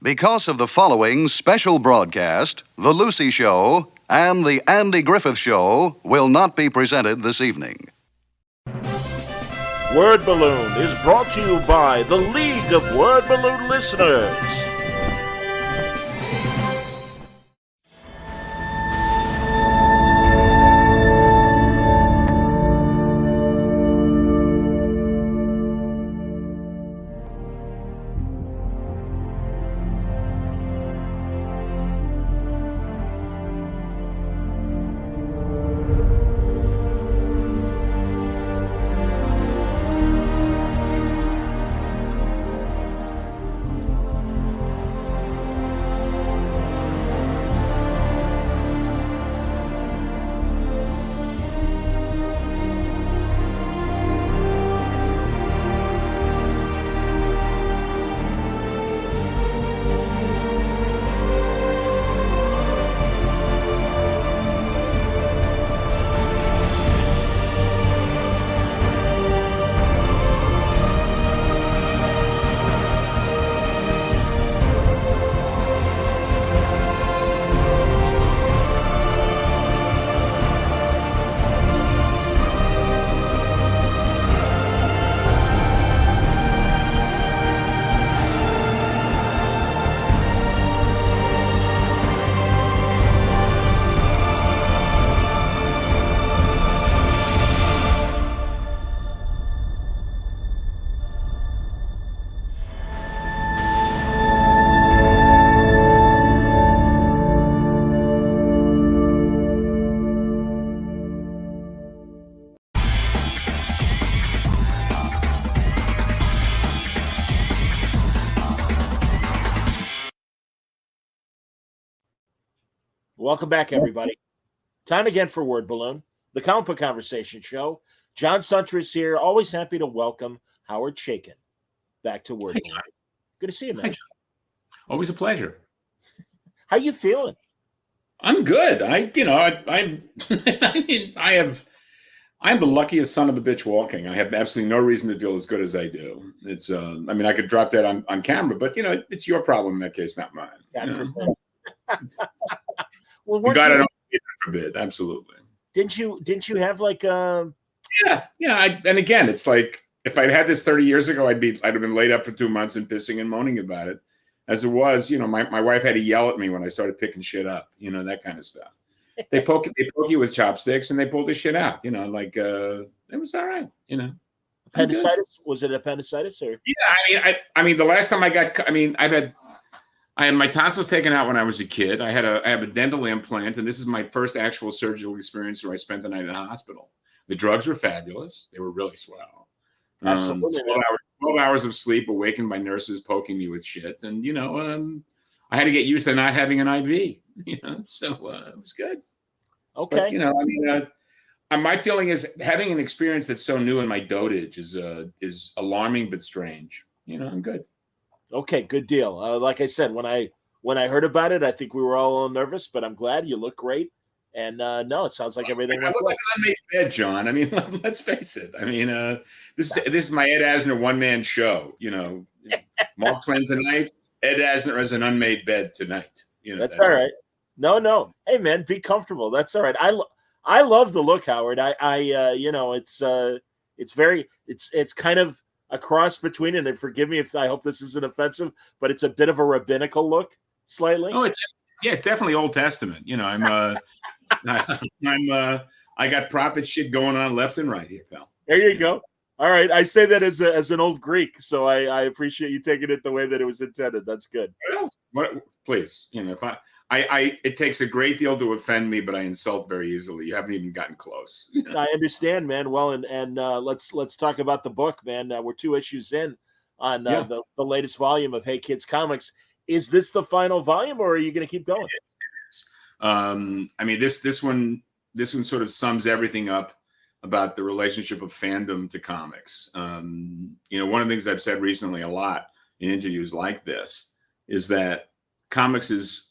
Because of the following special broadcast, The Lucy Show and The Andy Griffith Show will not be presented this evening. Word Balloon is brought to you by the League of Word Balloon Listeners. Welcome back, everybody. Time again for Word Balloon, the comic book conversation show. John Suntress here. Always happy to welcome Howard Chaykin back to Word Balloon. Good to see you, man. Hi, John. Always a pleasure. How you feeling? I'm good. I'm the luckiest son of a bitch walking. I have absolutely no reason to feel as good as I do. It's I could drop that on camera, but it's your problem in that case, not mine. God forbid. Well, you got it. Forbid, absolutely. Didn't you have like a? Yeah. And again, it's like if I'd had this 30 years ago, I'd have been laid up for 2 months and pissing and moaning about it. As it was, my wife had to yell at me when I started picking shit up, that kind of stuff. They poke you with chopsticks and they pull the shit out, it was all right, Appendicitis? Was it appendicitis or? Yeah, the last time I had my tonsils taken out when I was a kid. I have a dental implant, and this is my first actual surgical experience where I spent the night in a hospital. The drugs were fabulous. They were really swell. Absolutely. 12 hours of sleep, awakened by nurses poking me with shit. And, I had to get used to not having an IV, so it was good. Okay. But, my feeling is having an experience that's so new in my dotage is alarming but strange. I'm good. Okay, good deal. Like I said, when I heard about it, I think we were all a little nervous, but I'm glad you look great. And no, it sounds like everything went well. Like an unmade bed, John. Let's face it. This is my Ed Asner one-man show. Mark Twain tonight, Ed Asner as an unmade bed tonight. That's all right. No. Hey, man, be comfortable. That's all right. I love the look, Howard. It's kind of a cross between, and forgive me if I hope this isn't offensive, but it's a bit of a rabbinical look, slightly. Oh, it's definitely Old Testament. I got prophet shit going on left and right here, pal. There you go. All right, I say that as an old Greek, so I appreciate you taking it the way that it was intended. That's good. Please, if it takes a great deal to offend me, but I insult very easily. You haven't even gotten close. I understand, man. Well, and let's talk about the book, man. We're 2 issues in on the latest volume of Hey Kids Comics. Is this the final volume, or are you going to keep going? This one sort of sums everything up about the relationship of fandom to comics. One of the things I've said recently a lot in interviews like this is that comics is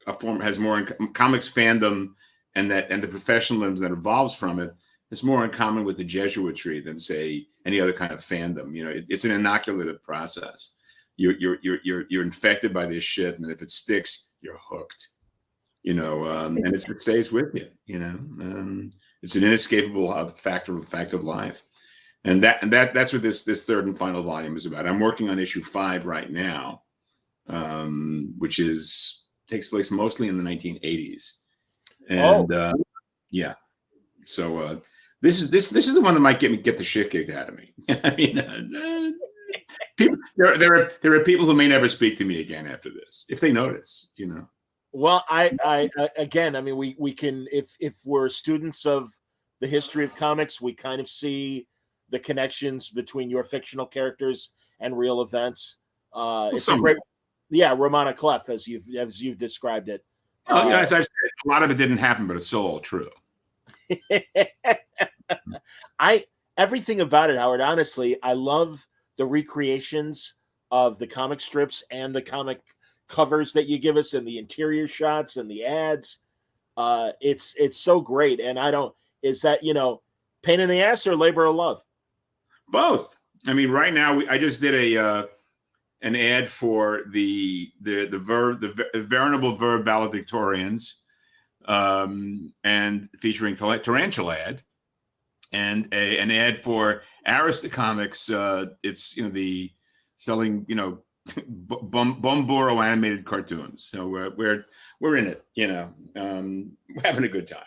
a form, has more in comics fandom and the professionalism that evolves from it is more in common with the Jesuitry than, say, any other kind of fandom. It's an inoculative process. you're infected by this shit, and if it sticks, you're hooked. And it stays with you. It's an inescapable fact of life, and that's what this third and final volume is about. I'm working on issue 5 right now, which takes place mostly in the 1980s, and yeah. So this is the one that might get the shit kicked out of me. I mean, people, there are people who may never speak to me again after this if they notice. Well, I again, I mean, we can, if we're students of the history of comics, we kind of see the connections between your fictional characters and real events. It's a great, Romana Clef, as you've described it. Oh, as I've said, a lot of it didn't happen, but it's still all true. Everything about it, Howard. Honestly, I love the recreations of the comic strips and the comic covers that you give us, and the interior shots and the ads. It's so great. And is that pain in the ass or labor of love? Both. I mean, right now I just did an ad for the venerable verb valedictorians, and featuring Tarantula ad, and an ad for Arista Comics. It's the selling Bumburo animated cartoons. So we're in it. We're having a good time.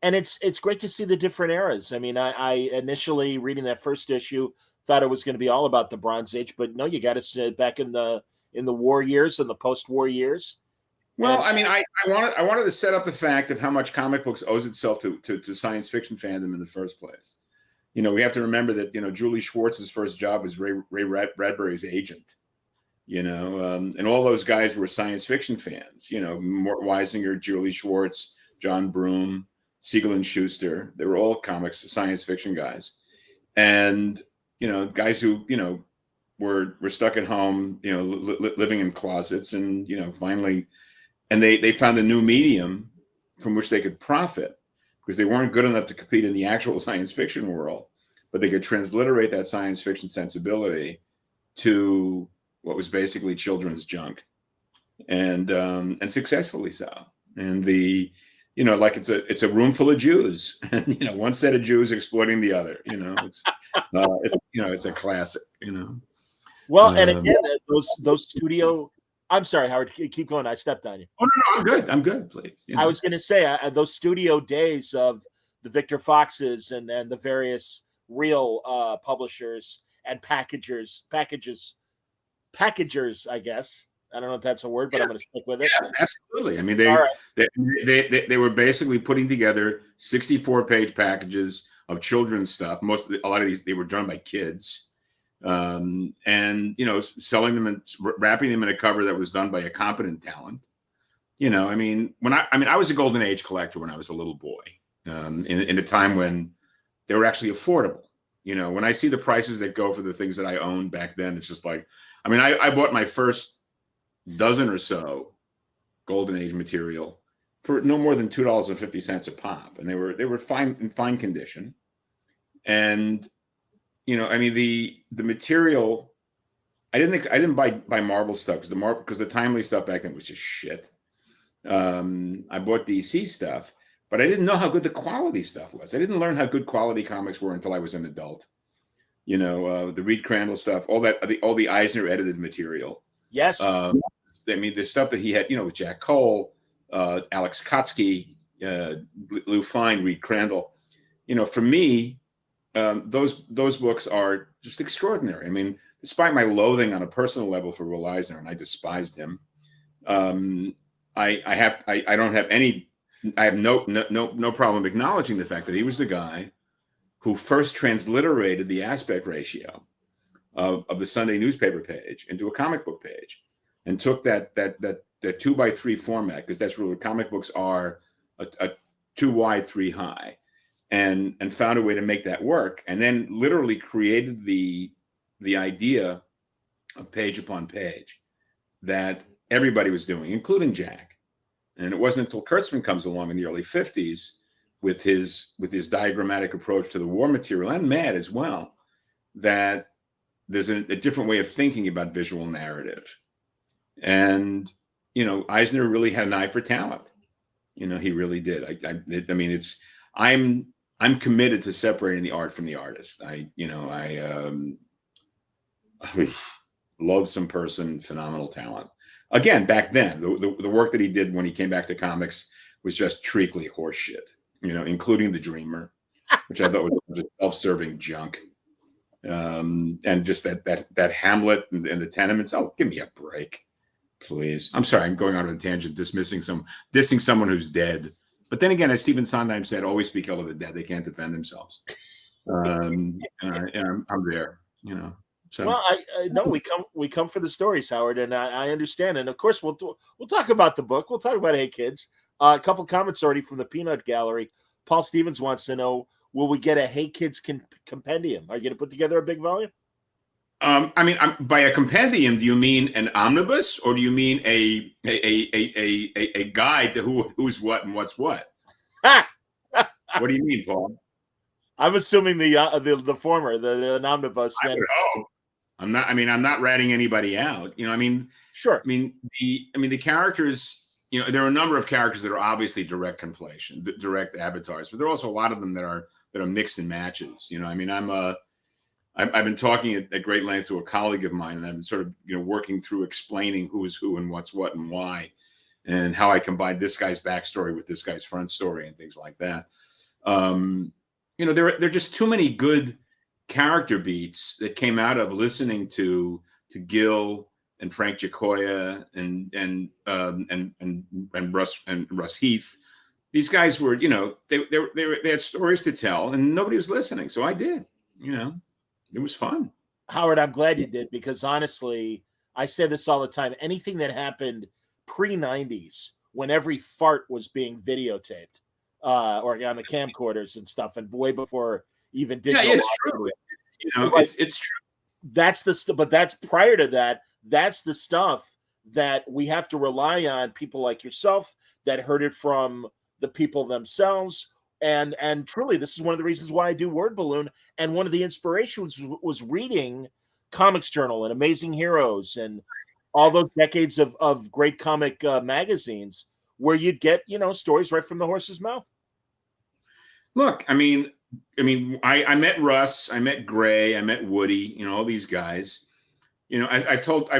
And it's great to see the different eras. I mean, I initially reading that first issue thought it was going to be all about the Bronze Age, but no, you got to sit back in the war years and the post-war years. Well, I mean, I wanted to set up the fact of how much comic books owes itself to science fiction fandom in the first place. We have to remember that Julie Schwartz's first job was Ray Bradbury's agent. And all those guys were science fiction fans. Mort Weisinger, Julie Schwartz, John Broome, Siegel and Schuster. They were all comics, science fiction guys, and guys who were stuck at home, living in closets, and finally. And they found a new medium from which they could profit, because they weren't good enough to compete in the actual science fiction world, but they could transliterate that science fiction sensibility to what was basically children's junk, and successfully so. And like it's a room full of Jews, and one set of Jews exploiting the other. It's a classic. Well, and again, those studio. I'm sorry, Howard. Keep going. I stepped on you. Oh, no, I'm good. I'm good. Please. I was going to say those studio days of the Victor Foxes and the various real publishers and packagers. I guess. I don't know if that's a word, but I'm going to stick with it. Yeah, absolutely. I mean, they were basically putting together 64-page packages of children's stuff. A lot of these, they were done by kids. And selling them and wrapping them in a cover that was done by a competent talent. I mean, I was a golden age collector when I was a little boy, in a time when they were actually affordable. When I see the prices that go for the things that I owned back then, it's just like, I mean, I bought my first dozen or so golden age material for no more than $2.50 a pop, and they were in fine condition. And I mean, the material, I didn't buy Marvel stuff because the Timely stuff back then was just shit. I bought DC stuff, but I didn't know how good the quality stuff was. I didn't learn how good quality comics were until I was an adult. The Reed Crandall stuff, all the Eisner edited material. Yes. I mean, the stuff that he had, with Jack Cole, Alex Kotsky, Lou Fine, Reed Crandall. For me, those books are just extraordinary. I mean, despite my loathing on a personal level for Will Eisner, and I despised him, I have no problem acknowledging the fact that he was the guy who first transliterated the aspect ratio of the Sunday newspaper page into a comic book page, and took that 2x3 format, because that's really what comic books are, a 2 wide, 3 high. And found a way to make that work, and then literally created the idea of page upon page that everybody was doing, including Jack. And it wasn't until Kurtzman comes along in the early 50s with his diagrammatic approach to the war material, and Mad as well, that there's a different way of thinking about visual narrative. And, Eisner really had an eye for talent. He really did. I mean, I'm committed to separating the art from the artist. I loathsome person, phenomenal talent. Again, back then, the work that he did when he came back to comics was just treacly horseshit, including The Dreamer, which I thought was just self-serving junk. And just that Hamlet and the Tenements. Oh, give me a break, please. I'm sorry, I'm going on a tangent, dissing someone who's dead. But then again, as Stephen Sondheim said, always speak ill of the dead. They can't defend themselves. And I'm there, So. Well, I no, we come for the stories, Howard, and I understand. And of course, we'll talk about the book. We'll talk about Hey Kids. A couple comments already from the Peanut Gallery. Paul Stevens wants to know: will we get a Hey Kids compendium? Are you going to put together a big volume? I mean, by a compendium, do you mean an omnibus, or do you mean a guide to who's what and what's what? What do you mean, Paul? I'm assuming the former, the omnibus. I would hope. I'm not ratting anybody out. Sure. The characters. There are a number of characters that are obviously direct conflation, direct avatars, but there are also a lot of them that are mix and matches. I've been talking at great length to a colleague of mine, and I've been sort of working through explaining who's who and what's what and why, and how I combine this guy's backstory with this guy's front story and things like that. There are just too many good character beats that came out of listening to Gil and Frank Giacoya and Russ Heath. These guys were, they had stories to tell, and nobody was listening. So I did. It was fun. Howard, I'm glad you did, because honestly, I say this all the time. Anything that happened pre-90s, when every fart was being videotaped, or on the camcorders and stuff, and way before even digital. Yeah, it's true. It's true. That's but that's prior to that. That's the stuff that we have to rely on people like yourself that heard it from the people themselves. And truly, this is one of the reasons why I do Word Balloon. And one of the inspirations was reading Comics Journal and Amazing Heroes and all those decades of great comic magazines, where you'd get stories right from the horse's mouth. Look, I met Russ, I met Gray, I met Woody, all these guys. I've told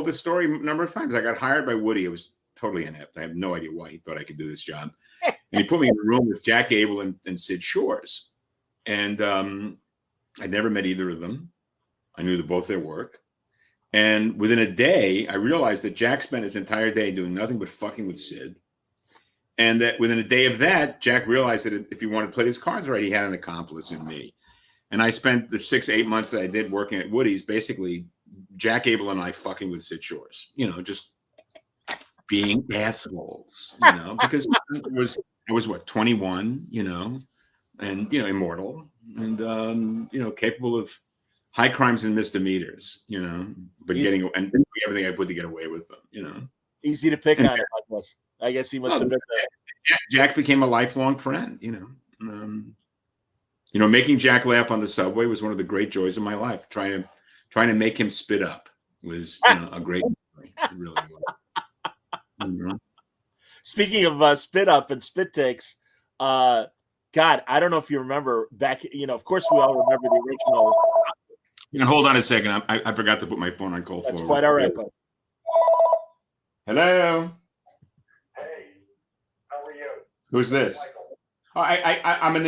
this story a number of times. I got hired by Woody. It was totally inept. I have no idea why he thought I could do this job. And he put me in a room with Jack Abel and Sid Shores. And I'd never met either of them. I knew both their work. And within a day, I realized that Jack spent his entire day doing nothing but fucking with Sid. And that within a day of that, Jack realized that if he wanted to play his cards right, he had an accomplice in me. And I spent the 6-8 months that I did working at Woody's, basically Jack Abel and I fucking with Sid Shores, just being assholes, because I was what, 21, and, immortal and, capable of high crimes and misdemeanors, but getting and doing everything I put to get away with them, Easy to pick on him, I guess he must have been there. Jack became a lifelong friend, making Jack laugh on the subway was one of the great joys of my life. Trying to make him spit up was a great memory. It really was. Speaking of spit up and spit takes, God, I don't know if you remember back, of course we all remember the original. And hold on a second. I forgot to put my phone on call forward. That's quite all right, bud. Hello. Hey, how are you? Who's this? Oh, I'm in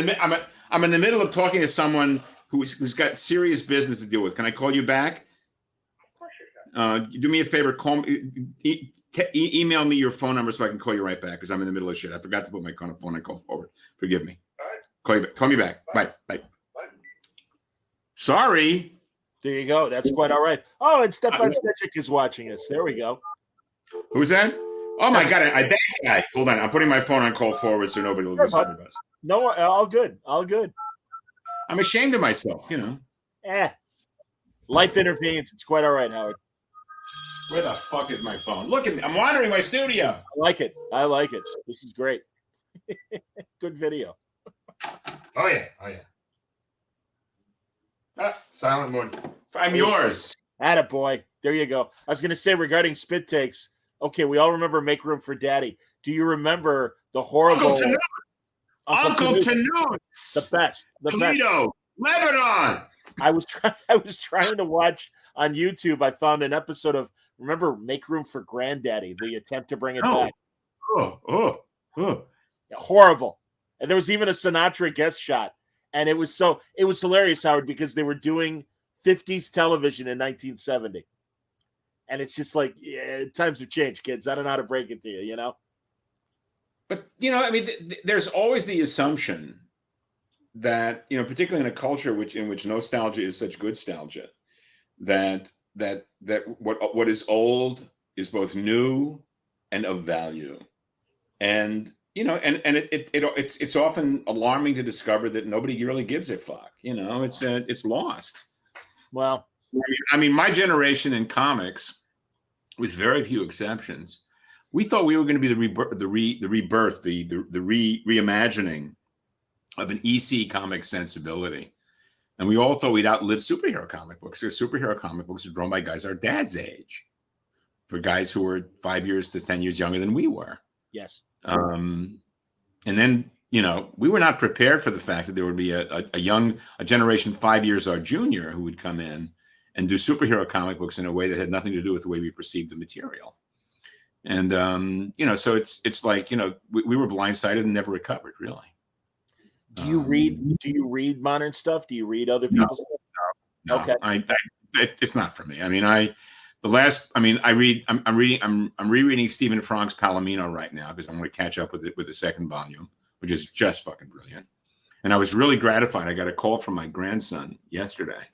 the middle of talking to someone who's got serious business to deal with. Can I call you back? Of course you can. Do me a favor. Call me. Email me your phone number so I can call you right back, because I'm in the middle of shit. I forgot to put my phone on call forward. Forgive me. All right. Call you back. Call me back. Bye. Bye. Sorry. There you go. That's quite all right. Oh, and Stepan Stechik is watching us. There we go. Who's that? Oh my God! I bet. Guy. Hold on. I'm putting my phone on call forward so nobody will disturb us. No, all good. All good. I'm ashamed of myself. Life intervenes. It's quite all right, Howard. Where the fuck is my phone? Look at me. I'm wandering my studio. I like it. This is great. Good video. Oh yeah. Silent mode. I'm yours. Attaboy. There you go. I was going to say regarding spit takes. Okay, we all remember Make Room for Daddy. Do you remember the horrible Uncle Tanoots? Tanoots. The best. Toledo, Lebanon. I was trying to watch on YouTube. I found an episode of, remember Make Room for Granddaddy, the attempt to bring it back. Oh. Horrible. And there was even a Sinatra guest shot. And it was hilarious, Howard, because they were doing 50s television in 1970. And it's just like, yeah, times have changed, kids. I don't know how to break it to you, you know? But, I mean, there's always the assumption that, particularly in a culture in which nostalgia is such good nostalgia, that what is old is both new and of value. And, it's often alarming to discover that nobody really gives a fuck. It's lost. Well, I mean, my generation in comics, with very few exceptions, we thought we were going to be the reimagining of an EC comic sensibility. And we all thought we'd outlive superhero comic books. Because superhero comic books are drawn by guys our dad's age, for guys who were 5 years to 10 years younger than we were. Yes. And then, we were not prepared for the fact that there would be a generation 5 years our junior who would come in and do superhero comic books in a way that had nothing to do with the way we perceived the material. And, so it's like, we were blindsided and never recovered, really. Do you read modern stuff? Do you read other people's stuff? No, okay. It's not for me. I mean, I'm rereading Stephen Frank's Palomino right now because I'm going to catch up with it with the second volume, which is just fucking brilliant. And I was really gratified. I got a call from my grandson yesterday,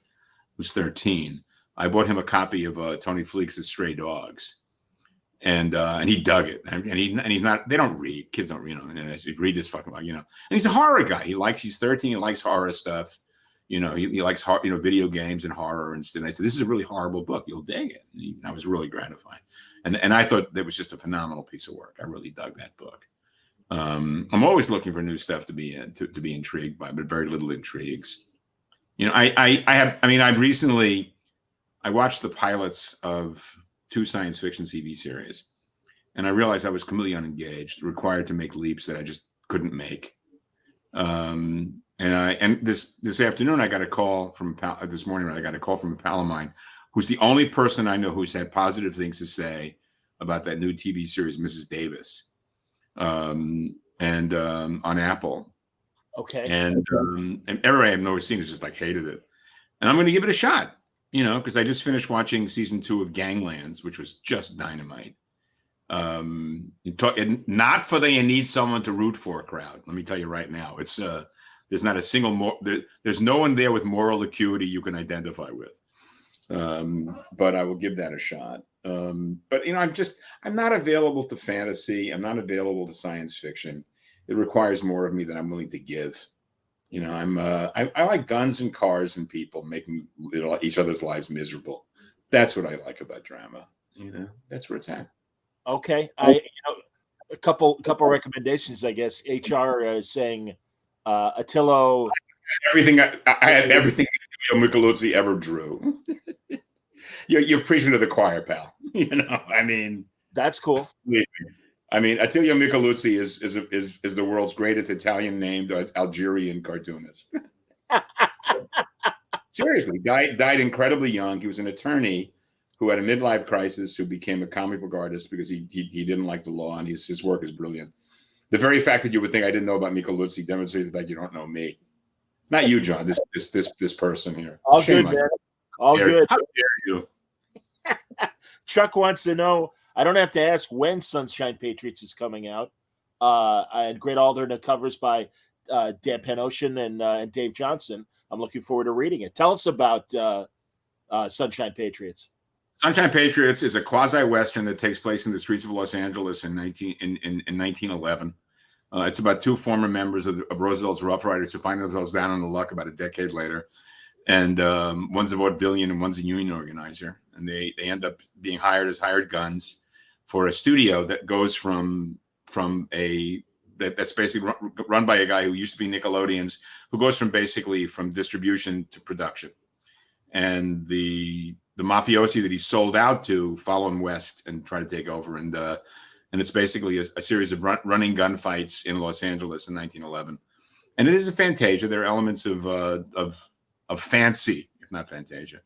who's 13. I bought him a copy of Tony Fleeks's Stray Dogs, and he dug it. And he's not. They don't read. Kids don't read. And I should read this fucking book, And he's a horror guy. He's 13. He likes horror stuff. He likes video games and horror and stuff. And I said, this is a really horrible book. You'll dig it. And I was really gratified. And I thought that was just a phenomenal piece of work. I really dug that book. I'm always looking for new stuff to be intrigued by, but very little intrigues. I watched the pilots of 2 science fiction TV series, and I realized I was completely unengaged, required to make leaps that I just couldn't make. And this afternoon, I got a call from this morning. I got a call from a pal of mine, who's the only person I know who's had positive things to say about that new TV series, Mrs. Davis, on Apple. Okay. And everybody I've never seen has just like hated it, and I'm going to give it a shot. Because I just finished watching season 2 of Ganglands, which was just dynamite. Not for the you need someone to root for crowd. Let me tell you right now, it's there's not a single there's no one there with moral acuity you can identify with. But I will give that a shot. But I'm not available to fantasy. I'm not available to science fiction. It requires more of me than I'm willing to give. I like guns and cars and people making each other's lives miserable. That's what I like about drama. That's where it's at. Okay. A couple recommendations, I guess. HR is saying Attilio. Everything I have everything Michelozzi ever drew. You're preaching to the choir, pal. That's cool. Attilio Michelozzi is the world's greatest Italian named Algerian cartoonist. Seriously, died incredibly young. He was an attorney who had a midlife crisis, who became a comic book artist because he didn't like the law, and his work is brilliant. The very fact that you would think I didn't know about Michelozzi demonstrates that you don't know me. Not you, John. This person here. All good, man. All good. How dare you? Chuck wants to know. I don't have to ask when Sunshine Patriots is coming out. And great alternate covers by Dan Panosian and Dave Johnson. I'm looking forward to reading it. Tell us about Sunshine Patriots. Sunshine Patriots is a quasi-Western that takes place in the streets of Los Angeles in 1911. It's about 2 former members of Roosevelt's Rough Riders who find themselves down on the luck about a decade later. And one's a vaudevillian and one's a union organizer. And they end up being hired as hired guns for a studio that goes that's basically run by a guy who used to be Nickelodeon's, who goes from distribution to production. and the mafiosi that he sold out to follow him west and try to take over. And it's basically a series of running gunfights in Los Angeles in 1911. And it is a fantasia. There are elements of fancy, if not fantasia,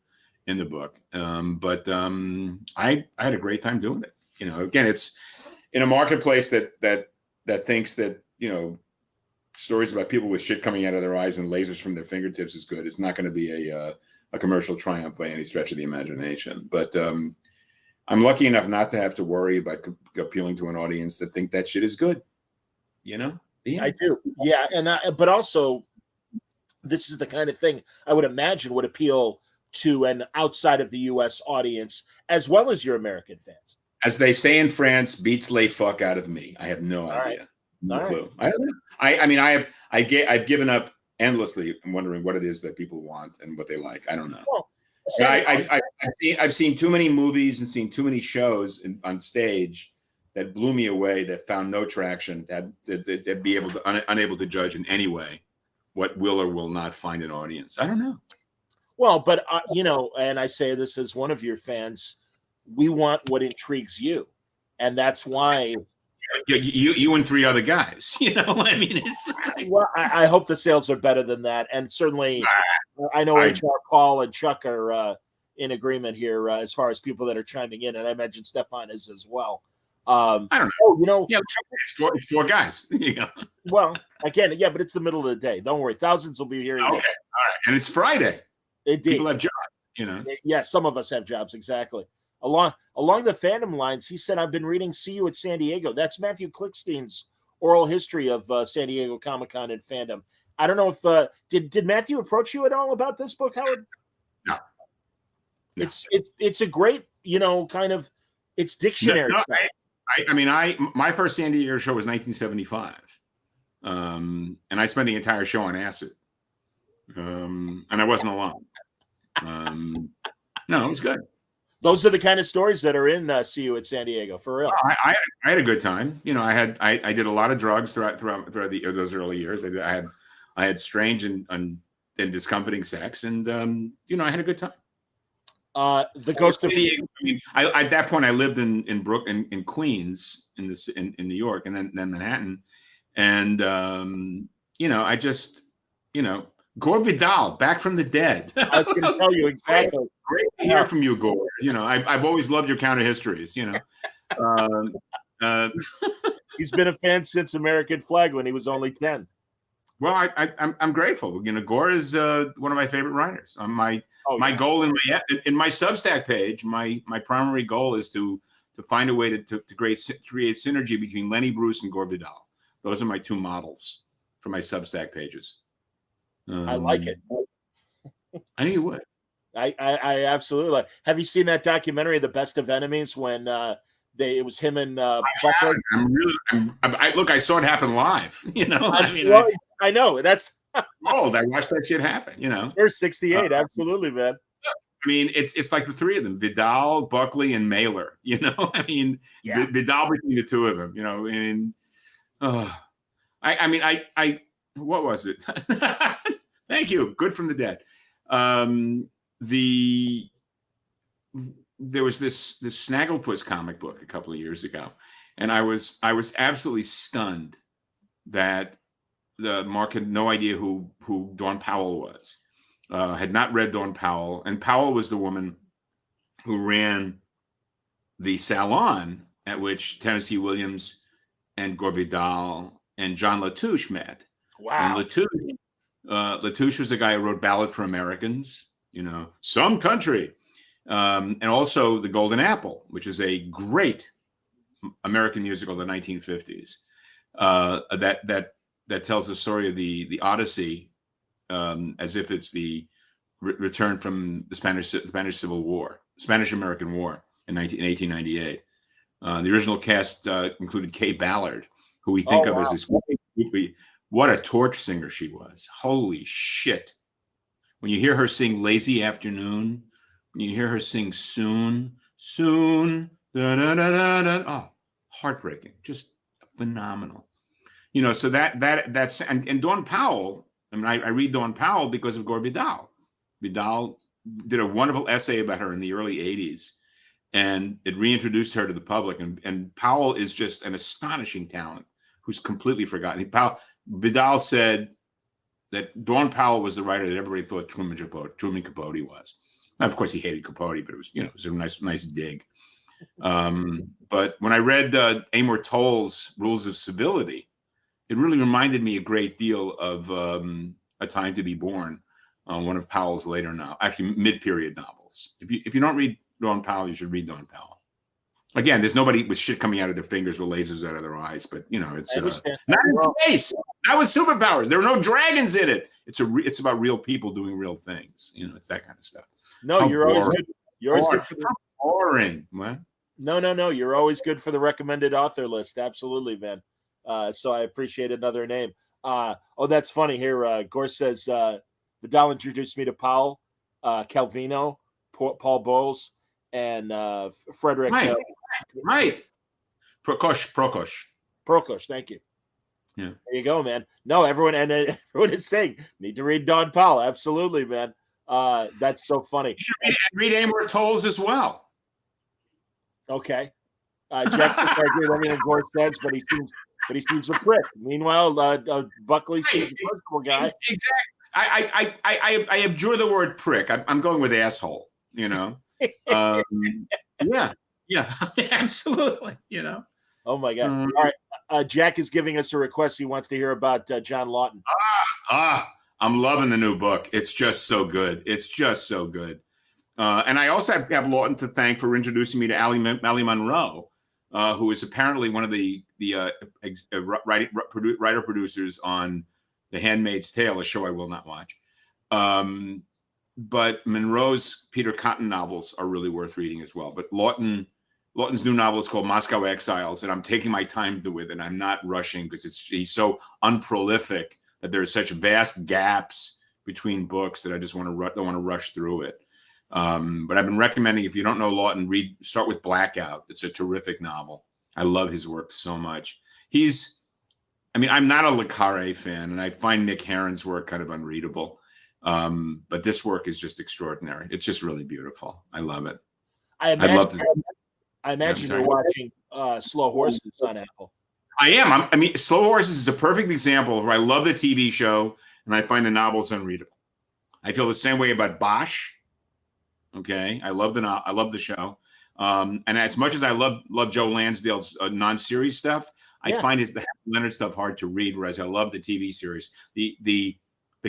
in the book. But I had a great time doing it. Again, it's in a marketplace that thinks that, stories about people with shit coming out of their eyes and lasers from their fingertips is good. It's not going to be a commercial triumph by any stretch of the imagination. But I'm lucky enough not to have to worry about appealing to an audience that think that shit is good. I do. Yeah. But also, this is the kind of thing I would imagine would appeal to an outside of the U.S. audience as well as your American fans. As they say in France, beats lay fuck out of me. I have no idea. Right. No clue. Right. I mean, I've given up endlessly. I'm wondering what it is that people want and what they like. I don't know. Well, I've seen too many movies and seen too many shows on stage that blew me away, that found no traction, that be able to unable to judge in any way what will or will not find an audience. I don't know. Well, but and I say this as one of your fans, we want what intrigues you, and that's why. You and three other guys. I mean, it's like, well, I hope the sales are better than that, and certainly, I know HR Paul and Chuck are in agreement here as far as people that are chiming in, and I imagine Stefan is as well. I don't know. Yeah, it's four guys. Well, again, yeah, but it's the middle of the day. Don't worry, thousands will be hearing. Okay, all right, and it's Friday. Indeed. People have jobs. Yeah, some of us have jobs. Exactly. Along the fandom lines, he said, "I've been reading See You at San Diego." That's Matthew Klickstein's oral history of San Diego Comic-Con and fandom. I don't know if did Matthew approach you at all about this book, Howard? No. It's a great kind of it's dictionary. No, I mean, my first San Diego show was 1975, and I spent the entire show on acid, and I wasn't alone. No, it was good. Those are the kind of stories that are in See You at San Diego, for real. I had a good time. I did a lot of drugs throughout those early years. I had strange and discomforting sex, and I had a good time. The Ghost of at that point I lived in Brooklyn, in Queens, in New York, and then Manhattan, and I just Gore Vidal, back from the dead. I can tell you exactly. Great to hear from you, Gore. I've always loved your counter histories. He's been a fan since American Flag when he was only 10. Well, I'm grateful. Gore is one of my favorite writers. My goal in my Substack page, my primary goal is to find a way to create synergy between Lenny Bruce and Gore Vidal. Those are my two models for my Substack pages. I like it. I knew you would. I absolutely like. Have you seen that documentary, The Best of Enemies, when it was him and Buckley? Look, I saw it happen live. I know that's old. I watched that shit happen. There's 68. Absolutely, man. I mean, it's like the three of them: Vidal, Buckley, and Mailer. I mean, yeah. Vidal between the two of them. And what was it? Thank you. Good from the dead. There was this Snagglepuss comic book a couple of years ago, and I was absolutely stunned that Mark had no idea who Dawn Powell was. Had not read Dawn Powell, and Powell was the woman who ran the salon at which Tennessee Williams and Gore Vidal and John Latouche met. Wow. And Latouche was a guy who wrote Ballad for Americans, Some Country, and also The Golden Apple, which is a great American musical of the 1950s that tells the story of the Odyssey as if it's the return from the Spanish Civil War, Spanish-American War in 1898. The original cast included Kay Ballard, who we think of as this. What a torch singer she was. Holy shit. When you hear her sing Lazy Afternoon, when you hear her sing Soon, da, da, da, da, da, oh, heartbreaking. Just phenomenal. So that's, and Dawn Powell, I mean, I read Dawn Powell because of Gore Vidal. Vidal did a wonderful essay about her in the early 80s, and it reintroduced her to the public. And Powell is just an astonishing talent who's completely forgotten. Vidal said that Dawn Powell was the writer that everybody thought Truman Capote was. Now, of course, he hated Capote, but it was a nice dig. But when I read Amor Towles' Rules of Civility, it really reminded me a great deal of A Time to Be Born, one of Powell's later actually mid-period novels. If you don't read Dawn Powell, you should read Dawn Powell. Again, there's nobody with shit coming out of their fingers or lasers out of their eyes, but it's not in space, not with superpowers. There are no dragons in it. It's about real people doing real things. It's that kind of stuff. No, you're always good. You're always good. Boring. What? No. You're always good for the recommended author list. Absolutely, man. So I appreciate another name. That's funny here. Gore says Vidal introduced me to Powell, Calvino, Paul Bowles, and Frederick. Right. Prokosh. Thank you. Yeah. There you go, man. No, everyone is saying need to read Dawn Powell. Absolutely, man. That's so funny. You should read Amor Towles as well. Okay. Jack I agree with everything Gore says, but he seems a prick. Meanwhile, Buckley seems a personable guy. Exactly. I abjure the word prick. I'm going with asshole. Yeah, absolutely. Oh my God! All right, Jack is giving us a request. He wants to hear about John Lawton. I'm loving the new book. It's just so good. And I also have Lawton to thank for introducing me to Allie Monroe, who is apparently one of the writer producers on The Handmaid's Tale, a show I will not watch. But Monroe's Peter Cotton novels are really worth reading as well. But Lawton's new novel is called Moscow Exiles, and I'm taking my time with it. I'm not rushing because he's so unprolific that there's such vast gaps between books that I just don't want to rush through it. But I've been recommending, if you don't know Lawton, start with Blackout. It's a terrific novel. I love his work so much. I'm not a Le Carre fan, and I find Nick Herron's work kind of unreadable. But this work is just extraordinary. It's just really beautiful. I love it. I imagine you're watching Slow Horses on Apple. I am. Slow Horses is a perfect example of where I love the TV show and I find the novels unreadable. I feel the same way about Bosch. Okay, I love the show. And as much as I love Joe Lansdale's non-series stuff, I find the Happy Leonard stuff hard to read, whereas I love the TV series. The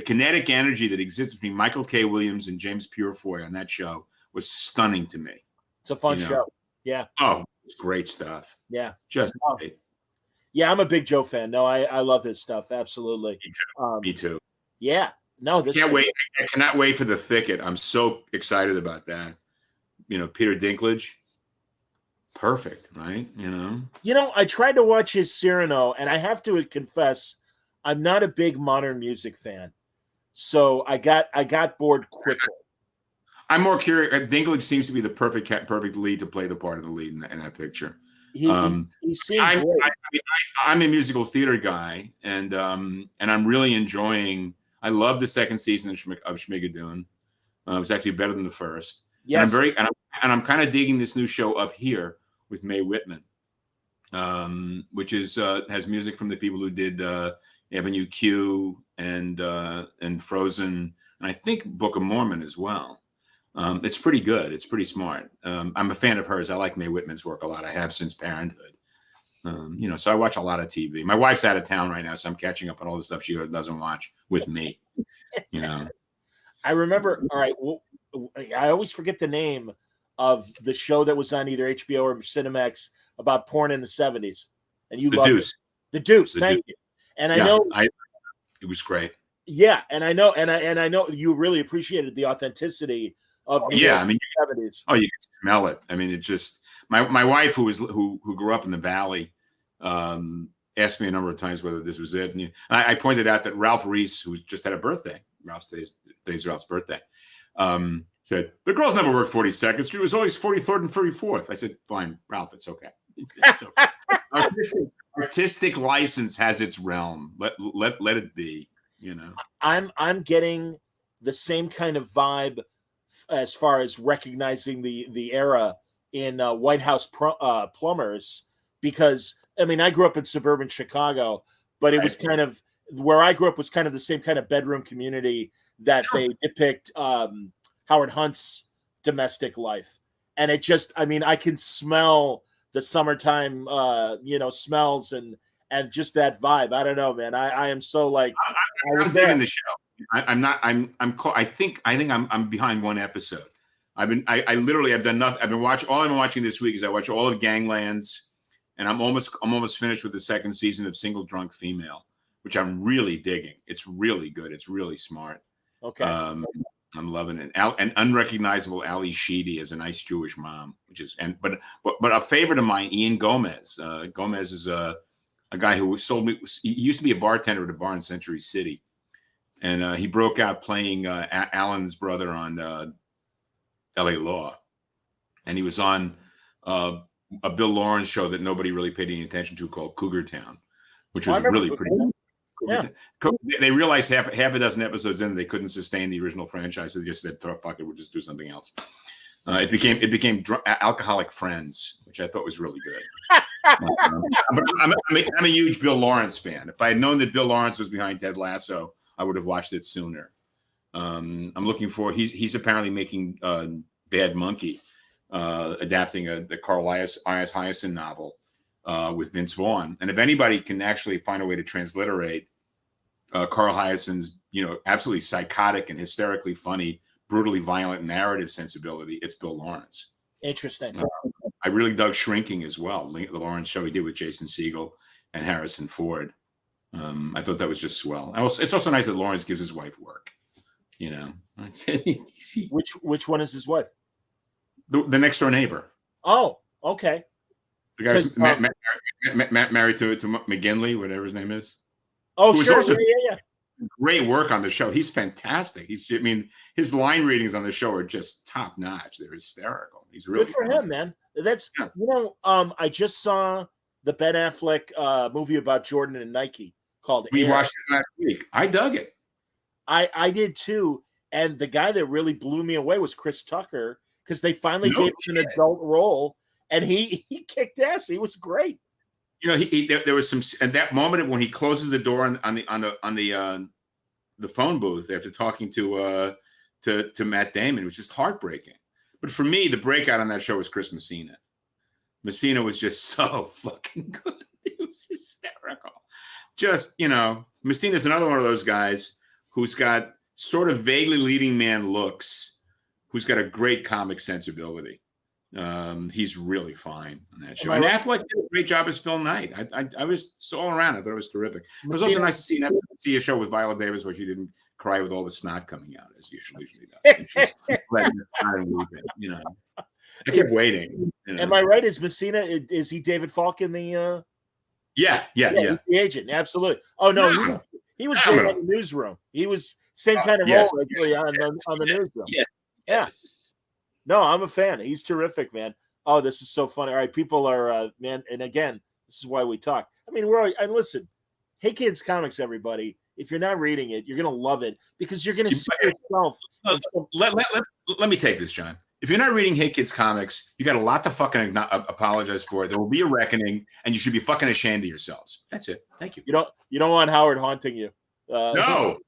kinetic energy that exists between Michael K. Williams and James Purefoy on that show was stunning to me. It's a fun show. Yeah. Oh, it's great stuff. Yeah. Just great. Yeah, I'm a big Joe fan. No, I love his stuff. Absolutely. Me too. Yeah. No, I cannot wait for The Thicket. I'm so excited about that. Peter Dinklage. Perfect, right? I tried to watch his Cyrano, and I have to confess, I'm not a big modern music fan. So I got bored quickly. I'm more curious. Dinklage seems to be the perfect lead to play the part of the lead in that picture. He seems great. I'm a musical theater guy, and I'm really enjoying. I love the second season of Schmigadoon. It was actually better than the first. Yes. And I'm kind of digging this new show Up Here with Mae Whitman, which is has music from the people who did Avenue Q and Frozen, and I think Book of Mormon as well. It's pretty good. It's pretty smart. I'm a fan of hers. I like Mae Whitman's work a lot. I have since Parenthood. So I watch a lot of TV. My wife's out of town right now, so I'm catching up on all the stuff she doesn't watch with me. I remember. All right. Well, I always forget the name of the show that was on either HBO or Cinemax about porn in the 70s. And you loved it. The Deuce. Thank you. And I know it was great. Yeah, and I know you really appreciated the authenticity of the 70s. Oh, you can smell it. It just my wife who grew up in the Valley asked me a number of times whether this was it, and I pointed out that Ralph Reese, who just had a birthday, today's Ralph's birthday, said the girls never worked 42nd Street. It was always 43rd and 34th. I said, fine, Ralph, it's okay. It's okay. Artistic license has its realm. Let it be. I'm getting the same kind of vibe as far as recognizing the era in White House plumbers, because I mean I grew up in suburban Chicago, but it was kind of where I grew up was kind of the same kind of bedroom community that they depict Howard Hunt's domestic life, and it just I mean I can smell the summertime smells and just that vibe. I don't know, man. I am so like I'm digging the show. I'm not. I think I'm behind one episode. I literally have done nothing. I've been watching this week is I watch all of Ganglands, and I'm almost finished with the second season of Single Drunk Female, which I'm really digging. It's really good. It's really smart. Okay. I'm loving it. An unrecognizable Ali Sheedy as a nice Jewish mom, which is but a favorite of mine, Ian Gomez. Gomez is a guy who he used to be a bartender at a bar in Century City. And he broke out playing Alan's brother on L.A. Law. And he was on a Bill Lawrence show that nobody really paid any attention to called Cougar Town, which was really pretty good. Yeah. They realized half a dozen episodes in they couldn't sustain the original franchise. So they just said, fuck it, we'll just do something else. It became Alcoholic Friends, which I thought was really good. But I'm a huge Bill Lawrence fan. If I had known that Bill Lawrence was behind Ted Lasso, I would have watched it sooner. I'm looking for. He's apparently making Bad Monkey, adapting the Carl Hyacin novel with Vince Vaughn. And if anybody can actually find a way to transliterate Carl Hyacin's, absolutely psychotic and hysterically funny, brutally violent narrative sensibility, it's Bill Lawrence. Interesting. I really dug Shrinking as well. The Lawrence show he did with Jason Segel and Harrison Ford. I thought that was just swell. It's also nice that Lawrence gives his wife work. Which one is his wife? The next door neighbor. Oh, okay. The guy's married to McGinley, whatever his name is. Oh, sure. Also yeah. Great work on the show. He's fantastic. His line readings on the show are just top notch. They're hysterical. He's really good for him, man. That's I just saw the Ben Affleck movie about Jordan and Nike called We Air. watched it last week. I dug it. I did too. And the guy that really blew me away was Chris Tucker, because they finally gave him an adult role, and he kicked ass. He was great. There was some at that moment when he closes the door on the phone booth after talking to Matt Damon, it was just heartbreaking. But for me, the breakout on that show was Chris Messina. Messina was just so fucking good. It was hysterical. Just, Messina's another one of those guys who's got sort of vaguely leading man looks, who's got a great comic sensibility. He's really fine on that show. And Affleck did a great job as Phil Knight. I was all around. I thought it was terrific. It was also nice to see a show with Viola Davis where she didn't cry with all the snot coming out as usually does. She's letting the snot and weeping, I kept waiting. Am I right? Is Messina, is he David Falk in the Yeah. He's the agent, absolutely. Oh no, he was great on the newsroom. He was same kind of role actually on the newsroom. Yes. No, I'm a fan. He's terrific, man. Oh, this is so funny. All right, people are man, and again, this is why we talk. I mean, and listen, Hey Kids Comics, everybody. If you're not reading it, you're gonna love it because you're gonna see yourself. Let me take this, John. If you're not reading Hey Kids Comics, you got a lot to fucking apologize for. There will be a reckoning, and you should be fucking ashamed of yourselves. That's it. Thank you. You don't want Howard haunting you. No,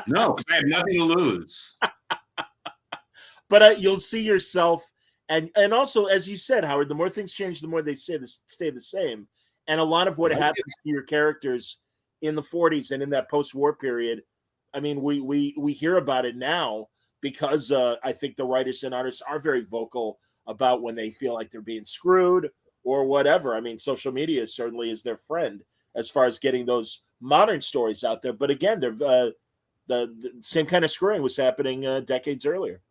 because I have nothing to lose. But you'll see yourself, and also, as you said, Howard, the more things change, the more they stay the same. And a lot of what happens to your characters in the 40s and in that post-war period, I mean, we hear about it now because I think the writers and artists are very vocal about when they feel like they're being screwed or whatever. I mean, social media certainly is their friend as far as getting those modern stories out there. But again, the same kind of screwing was happening decades earlier.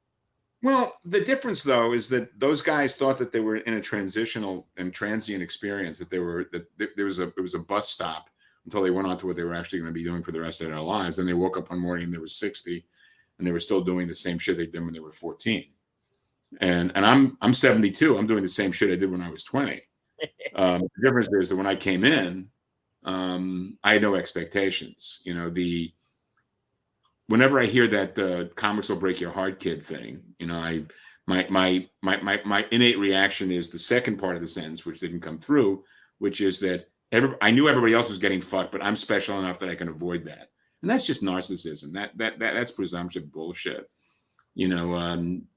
Well, the difference, though, is that those guys thought that they were in a transitional and transient experience, that there was a bus stop until they went on to what they were actually going to be doing for the rest of their lives. And they woke up one morning and they were 60, and they were still doing the same shit they did when they were 14. And I'm 72. I'm doing the same shit I did when I was 20. The difference is that when I came in, I had no expectations. whenever I hear that comics will break your heart kid thing, my innate reaction is the second part of the sentence, which didn't come through, which is that I knew everybody else was getting fucked, but I'm special enough that I can avoid that. And that's just narcissism. That's presumptive bullshit.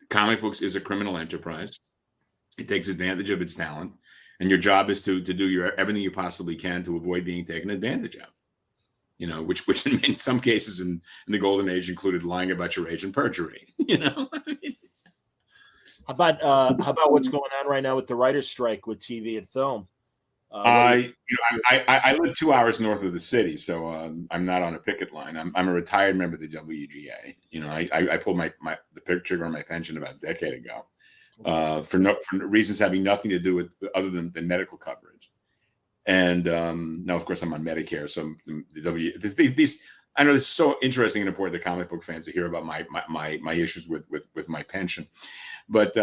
Comic books is a criminal enterprise. It takes advantage of its talent, and your job is to do everything you possibly can to avoid being taken advantage of. Which in some cases in the golden age included lying about your age and perjury. How about what's going on right now with the writer's strike with TV and film? I live 2 hours north of the city, so I'm not on a picket line. I'm a retired member of the WGA. I pulled the trigger on my pension about a decade ago for reasons having nothing to do with other than medical coverage. And now, of course, I'm on Medicare. So I know this is so interesting and important to comic book fans to hear about my issues with my pension. But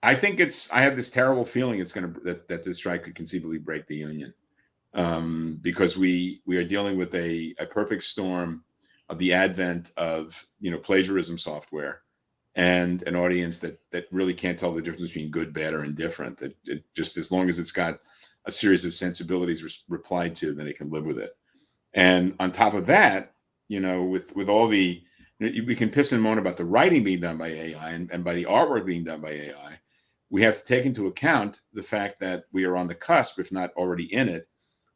I think I have this terrible feeling that this strike could conceivably break the union, because we are dealing with a perfect storm of the advent of plagiarism software and an audience that really can't tell the difference between good, bad, or indifferent. That it just, as long as it's got a series of sensibilities replied to, then it can live with it. And on top of that, with all the, we can piss and moan about the writing being done by AI and by the artwork being done by AI. We have to take into account the fact that we are on the cusp, if not already in it,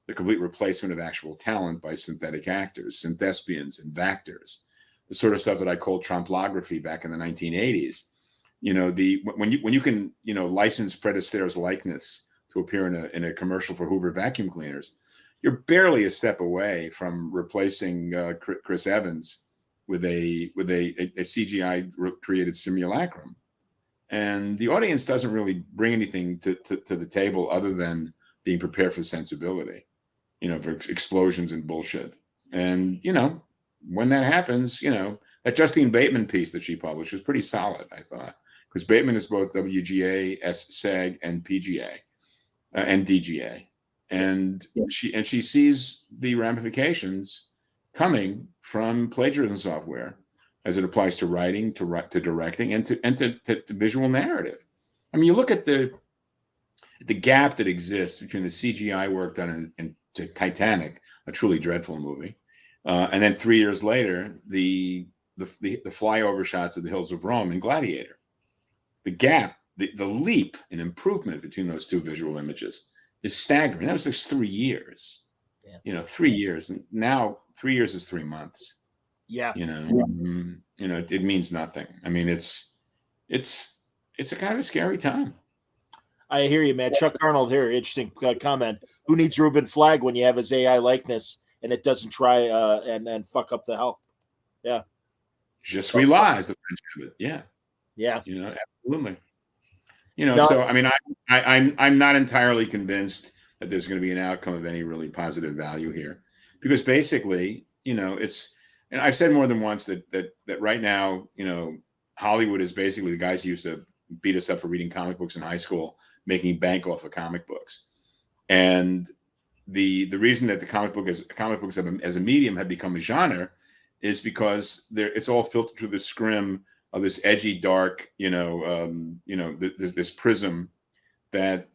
the complete replacement of actual talent by synthetic actors, synthespians, and vactors, the sort of stuff that I called Tromplography back in the 1980s. When you can license Fred Astaire's likeness to appear in a commercial for Hoover vacuum cleaners, you're barely a step away from replacing Chris Evans with a CGI created simulacrum. And the audience doesn't really bring anything to the table other than being prepared for sensibility, for explosions and bullshit. And, when that happens, that Justine Bateman piece that she published was pretty solid, I thought, because Bateman is both WGA, SAG, and PGA, and DGA. And she sees the ramifications coming from plagiarism software as it applies to writing, to directing, and to visual narrative. I mean, you look at the gap that exists between the CGI work done in Titanic, a truly dreadful movie, and then 3 years later, the flyover shots of the hills of Rome and Gladiator. The gap, the leap in improvement between those two visual images is staggering. That was just 3 years. Yeah. 3 years. And now 3 years is 3 months. Yeah. It means nothing. I mean, it's a kind of a scary time. I hear you, man. Chuck Arnold here. Interesting comment. Who needs Ruben Flag when you have his AI likeness and it doesn't try and fuck up the help? Yeah. Je suis là, as the French have it. Yeah. Yeah. Absolutely. So I mean, I'm not entirely convinced that there's going to be an outcome of any really positive value here, because basically, it's. And I've said more than once that right now, Hollywood is basically the guys who used to beat us up for reading comic books in high school, making bank off of comic books. And the reason that the comic books as a medium have become a genre is because it's all filtered through the scrim of this edgy, dark, this prism that,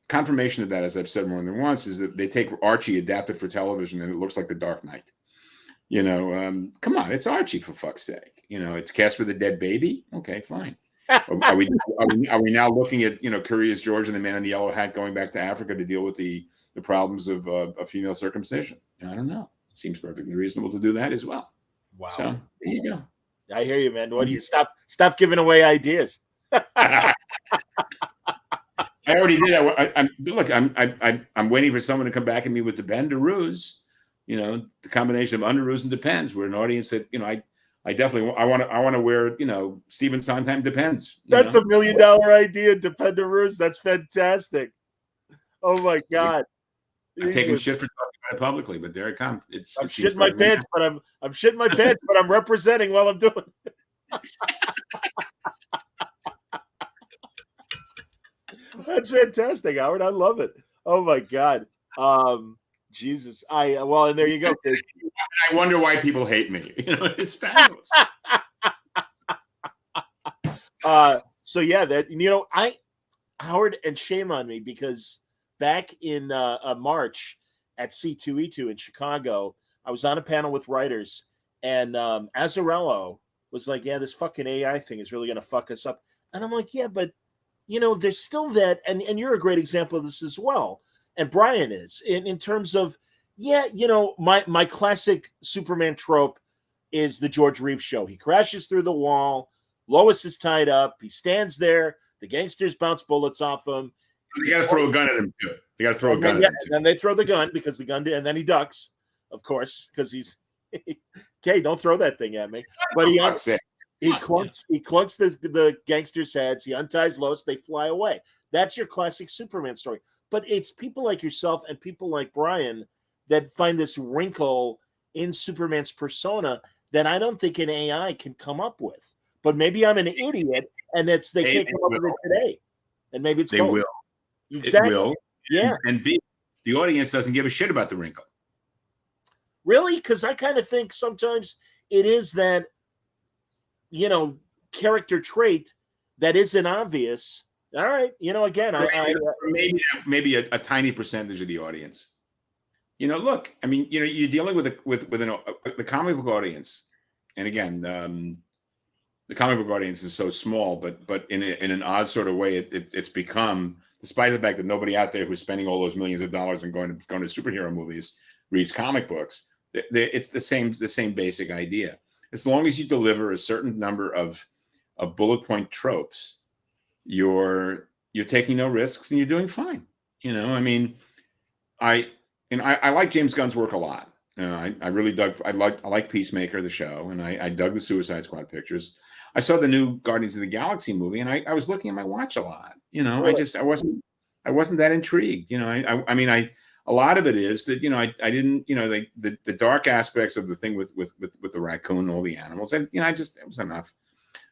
confirmation of that, as I've said more than once, is that they take Archie, adapted for television, and it looks like The Dark Knight. Come on, it's Archie, for fuck's sake. It's Casper the Dead Baby. Okay, fine. Are we now looking at Curious George and the Man in the Yellow Hat going back to Africa to deal with the problems of female circumcision? I don't know. It seems perfectly reasonable to do that as well. Wow. So there you go. I hear you, man. What do you stop giving away ideas? I already did that. I'm waiting for someone to come back at me with Depend or Ruse. The combination of Underoos and Depends. We're an audience that I definitely want to wear Stephen Sondheim Depends. That's $1 million idea, Depend or Ruse. That's fantastic. Oh my god! I'm taking shit for talking about it publicly, but there it comes. I'm shitting my pants, but I'm shitting my pants, but I'm representing while I'm doing it. That's fantastic, Howard. I love it. Oh my god. Jesus. And there you go. wonder why people hate me. It's fabulous. So yeah, Howard, and shame on me, because back in March at C2E2 in Chicago, I was on a panel with writers, and Azzarello was like, "Yeah, this fucking AI thing is really going to fuck us up," and I'm like, "Yeah, but there's still that," and you're a great example of this as well, and Brian is in terms of, yeah, my classic Superman trope is the George Reeves show. He crashes through the wall. Lois is tied up. He stands there. The gangsters bounce bullets off him. You got to throw a gun at him too. You got to throw a gun at him too. And then they throw the gun because the gun, and then he ducks, of course, because he's okay. Don't throw that thing at me. But he clunks the gangsters' heads. He unties Lois. They fly away. That's your classic Superman story. But it's people like yourself and people like Brian that find this wrinkle in Superman's persona that I don't think an AI can come up with. But maybe I'm an idiot, and they can't come up with it today. And maybe it's they both. will. Exactly. It will. Yeah. And B, the audience doesn't give a shit about the wrinkle. Really? Because I kind of think sometimes it is that, character trait that isn't obvious. All right. Again, maybe a tiny percentage of the audience. Look, I mean, you're dealing with the comic book audience. And again, the comic book audience is so small, but in an odd sort of way, it's become, despite the fact that nobody out there who's spending all those millions of dollars and going to superhero movies reads comic books. It's the same basic idea. As long as you deliver a certain number of bullet point tropes, you're taking no risks and you're doing fine. I mean, I like James Gunn's work a lot. I really dug. I like Peacemaker, the show, and I dug the Suicide Squad pictures. I saw the new Guardians of the Galaxy movie, and I was looking at my watch a lot. Really? I wasn't that intrigued. I mean, a lot of it is that I didn't the dark aspects of the thing with the raccoon and all the animals. And it was enough.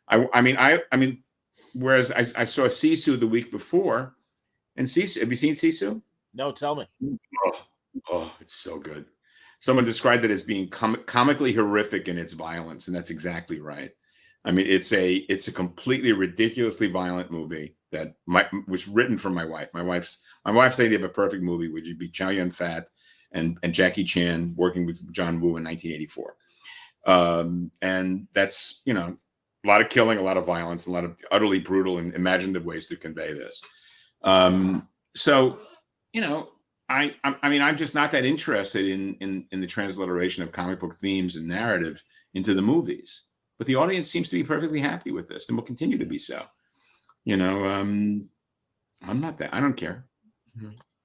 I mean, whereas I saw Sisu the week before, and Sisu, have you seen Sisu? No, tell me. Oh, it's so good. Someone described it as being comically horrific in its violence, and that's exactly right. I mean, it's a completely ridiculously violent movie that was written for my wife. My wife's idea of a perfect movie would be Chow Yun-fat and Jackie Chan working with John Woo in 1984. And that's a lot of killing, a lot of violence, a lot of utterly brutal and imaginative ways to convey this. So I mean, I'm just not that interested in the transliteration of comic book themes and narrative into the movies. But the audience seems to be perfectly happy with this and will continue to be so. I'm not that. I don't care.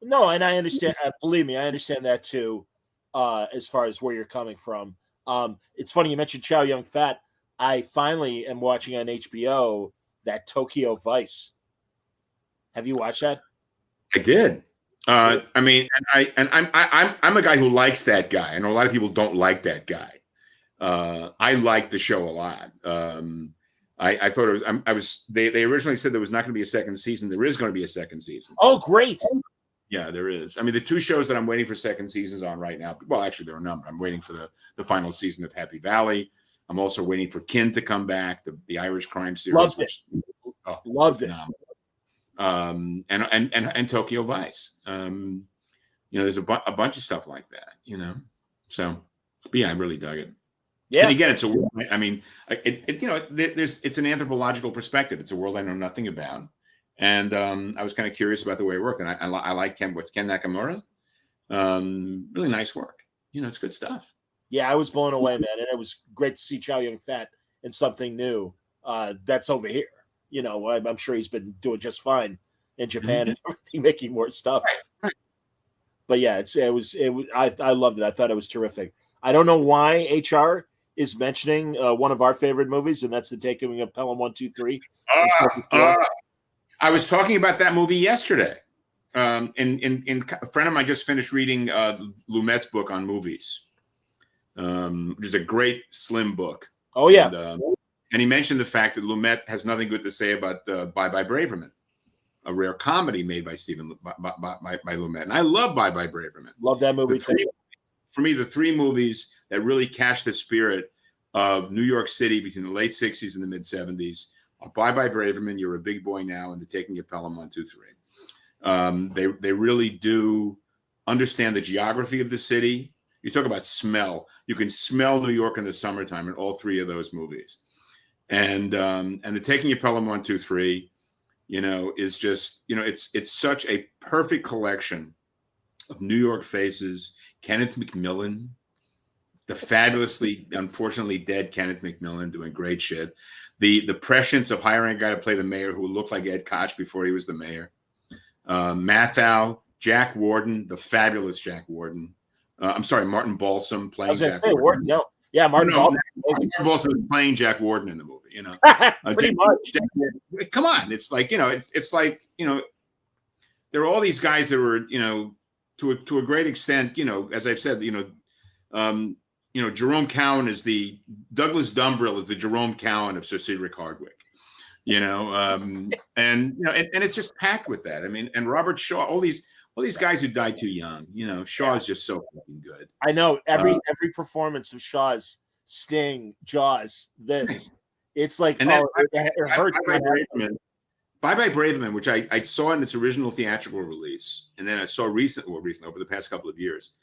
No, and I understand. Believe me, I understand that too. As far as where you're coming from, it's funny you mentioned Chow Yun-fat. I finally am watching on HBO that Tokyo Vice. Have you watched that? I did. I mean, I'm a guy who likes that guy. I know a lot of people don't like that guy. I liked the show a lot. I thought it was. They originally said there was not going to be a second season. There is going to be a second season. Oh, great! Yeah, there is. I mean, the two shows that I'm waiting for second seasons on right now. Well, actually, there are a number. I'm waiting for the final season of Happy Valley. I'm also waiting for Kin to come back, the Irish crime series. Loved it. And Tokyo Vice. There's a bunch of stuff like that. So, but yeah, I really dug it. Yeah. And again, it's a world. I mean, it's an anthropological perspective. It's a world I know nothing about, and I was kind of curious about the way it worked. And I like Ken Nakamura. Really nice work. It's good stuff. Yeah, I was blown away, man, and it was great to see Chow Yun-fat in something new. That's over here. I'm sure he's been doing just fine in Japan and everything, making more stuff. Right. But yeah, it was. I loved it. I thought it was terrific. I don't know why HR is mentioning one of our favorite movies, and that's The Taking of Pelham 123. I was talking about that movie yesterday. And a friend of mine just finished reading Lumet's book on movies, which is a great slim book. Oh yeah. And he mentioned the fact that Lumet has nothing good to say about Bye Bye Braverman, a rare comedy made by by Lumet. And I love Bye Bye Braverman. Love that movie too. for me, the three movies that really catch the spirit of New York City between the late 60s and the mid 70s are Bye Bye Braverman, You're a Big Boy Now, and The Taking of Pelham 1, 2, 3. They really do understand the geography of the city. You talk about smell. You can smell New York in the summertime in all three of those movies. And The Taking of Pelham 1, 2, 3, is just, it's such a perfect collection of New York faces. Kenneth McMillan, the fabulously, unfortunately dead Kenneth McMillan, doing great shit. The prescience of hiring a guy to play the mayor who looked like Ed Koch before he was the mayor. Mathau, Jack Warden, the fabulous Jack Warden. I'm sorry, Martin Balsam playing Jack Warden. No. Yeah, Martin Balsam. Martin Balsam is playing Jack Warden in the movie, Pretty much. Come on. It's like, it's like, there are all these guys that were, to a great extent, as I've said, Jerome Cowan is Douglas Dumbrill is the Jerome Cowan of Sir Cedric Hardwicke, and it's just packed with that. I mean, and Robert Shaw, all these guys who died too young, Shaw is just so fucking good. I know every performance of Shaw's, Sting, Jaws, it's like, and then, it hurts. Bye Bye Braverman, which I saw in its original theatrical release, and then I saw recently over the past couple of years,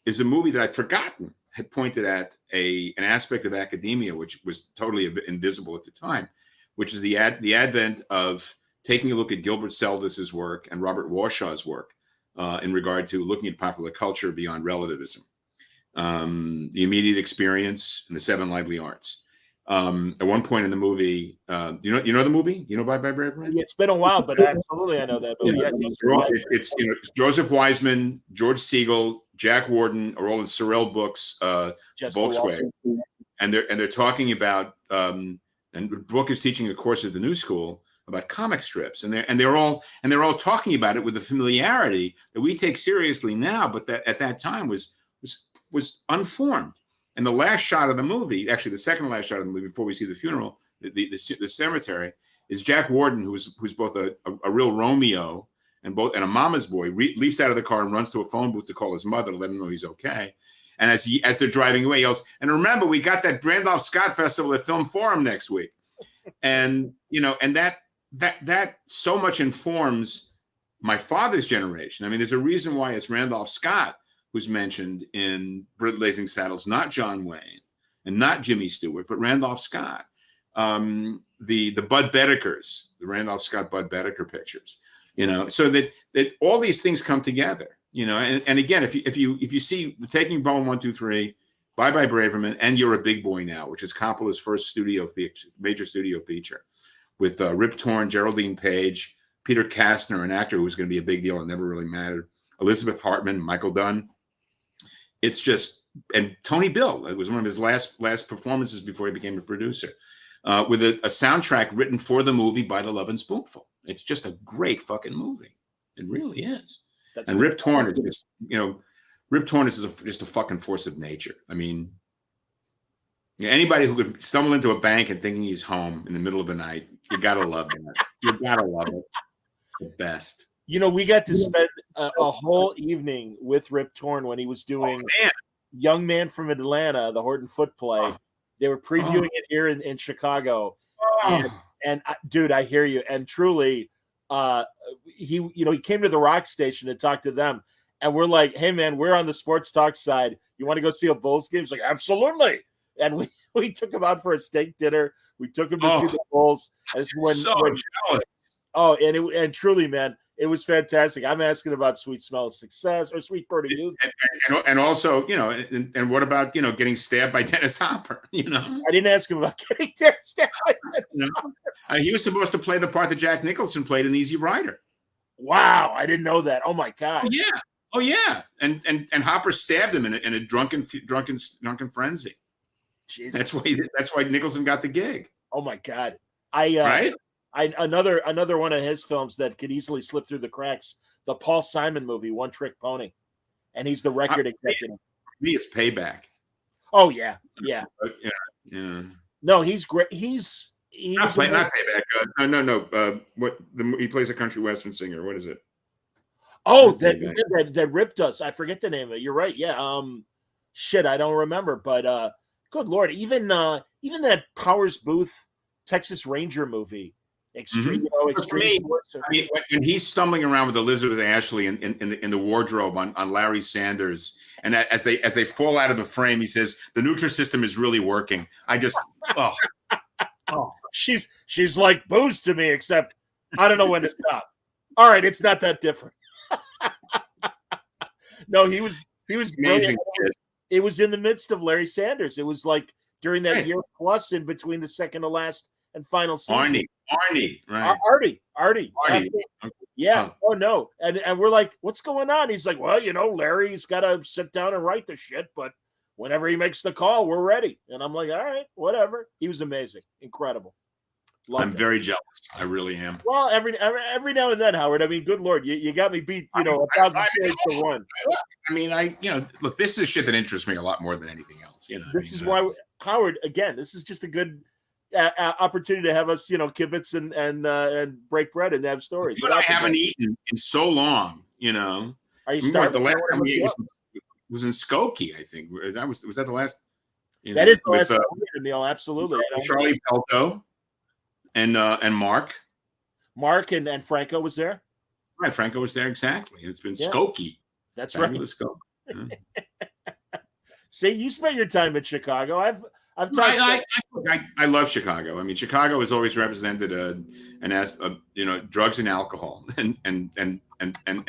is a movie that I'd forgotten had pointed at an aspect of academia which was totally invisible at the time, which is the advent of taking a look at Gilbert Seldis's work and Robert Warshaw's work in regard to looking at popular culture beyond relativism, the immediate experience, and the seven lively arts. At one point in the movie, you know the movie? You know Bye Bye Braverman? It's been a while, but absolutely I know that movie. It's Joseph Wiseman, George Siegel, Jack Warden are all in Sorrell Books, Volkswagen, and they're talking about and Brooke is teaching a course at the New School about comic strips, and they're all talking about it with the familiarity that we take seriously now, but that at that time was unformed. And the last shot of the movie, actually the second last shot of the movie before we see the funeral, the cemetery, is Jack Warden, who's both a real Romeo and a mama's boy, leaps out of the car and runs to a phone booth to call his mother to let him know he's okay. And as they're driving away, he yells, "And remember, we got that Randolph Scott Festival at Film Forum next week." And and that so much informs my father's generation. I mean, there's a reason why it's Randolph Scott who's mentioned in Blazing Saddles, not John Wayne and not Jimmy Stewart, but Randolph Scott. The Bud Bedekers, the Randolph Scott Bud Bedeker pictures, so that all these things come together, and again, if you see The Taking Pelham 1, 2, 3, Bye Bye Braverman, and You're a Big Boy Now, which is Coppola's first major studio feature, with Rip Torn, Geraldine Page, Peter Kastner, an actor who was going to be a big deal and never really mattered, Elizabeth Hartman, Michael Dunn. It's just, and Tony Bill, it was one of his last performances before he became a producer, with a soundtrack written for the movie by the Lovin' Spoonful. It's just a great fucking movie. It really is. And Rip Torn is just, Rip Torn is just a fucking force of nature. I mean, anybody who could stumble into a bank and thinking he's home in the middle of the night, you gotta love that. You gotta love it. The best. We got to spend a whole evening with Rip Torn when he was doing Young Man from Atlanta, the Horton Foote play. They were previewing it here in Chicago. And dude, I hear you. And truly, he came to the rock station to talk to them. And we're like, hey, man, we're on the sports talk side. You want to go see a Bulls game? He's like, absolutely. And we took him out for a steak dinner. We took him to see the Bulls. And jealous. Oh, and truly, man, it was fantastic. I'm asking about Sweet Smell of Success or Sweet Bird of Youth. And also, and what about, getting stabbed by Dennis Hopper, I didn't ask him about getting stabbed by Dennis Hopper. He was supposed to play the part that Jack Nicholson played in Easy Rider. Wow, I didn't know that. Oh, my God. Oh, yeah. And Hopper stabbed him in a drunken frenzy. Jesus. That's why Nicholson got the gig. Oh, my God. Right? Another one of his films that could easily slip through the cracks, the Paul Simon movie, One Trick Pony, and he's the record executive. Me, it's Payback. Oh yeah. Yeah. No, he's great. He's not Payback. No. He plays a country western singer. What is it? Oh, Not way back. that ripped us. I forget the name of it. You're right. Yeah. Shit, I don't remember. But good lord, even that Powers Booth Texas Ranger movie, Mhm. But for Extreme me, Force. I mean, when he's stumbling around with Elizabeth Ashley in the wardrobe on Larry Sanders, and as they fall out of the frame, he says the Nutrisystem is really working. I just oh She's like booze to me, except I don't know when to stop. All right, it's not that different. No, he was brilliant. amazing shit. It was in the midst of Larry Sanders. It was like during that Right. year plus in between the second to last and final season. Arnie, right? Artie. Arnie. Yeah. Oh, Oh no. And we're like, what's going on? He's like, well, Larry's got to sit down and write the shit, but whenever he makes the call, we're ready. And I'm like, all right, whatever. He was amazing, incredible. I'm Loved it. very jealous. I really am. Well, every now and then, Howard. I mean, good lord, you got me beat. 1,000 points to one. I mean, look, this is shit that interests me a lot more than anything else. This is why Howard. Again, this is just a good opportunity to have us, kibitz and break bread and have stories. You and I haven't eaten in so long. Are you Remember starving? the last time we ate was in Skokie, I think. Was that the last? That is the with, last time we had a meal. Absolutely. Charlie Pelto and Mark. Mark and Franco was there. Right, Franco was there exactly. It's been Yeah. Skokie. That's Fabulous right. Skokie. Yeah. See, you spent your time in Chicago. I've talked. I love Chicago. I mean, Chicago has always represented drugs and alcohol and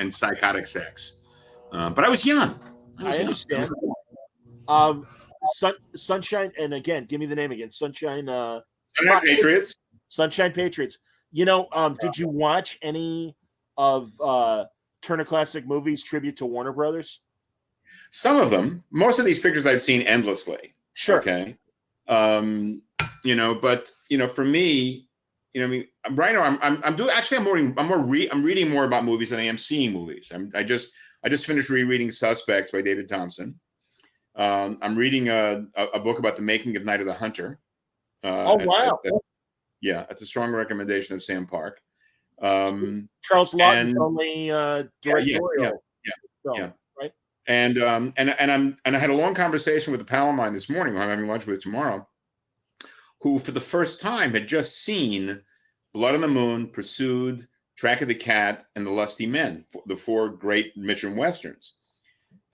psychotic sex. But I was young. I understand. Sunshine, and again, give me the name again. Sunshine. Patriots. Sunshine Patriots. Did you watch any of Turner Classic Movies tribute to Warner Brothers? Some of them. Most of these pictures I've seen endlessly. Sure. Okay. But for me, I mean, right now I'm reading more about movies than I am seeing movies. I just finished rereading Suspects by David Thompson. I'm reading a book about the making of Night of the Hunter. Oh wow! At the strong recommendation of Sam Park. Charles Lawton's only directorial. Yeah. Right. And I had a long conversation with a pal of mine this morning, who I'm having lunch with tomorrow, who for the first time had just seen Blood on the Moon, Pursued, Track of the Cat, and The Lusty Men, the four great Mitchum Westerns.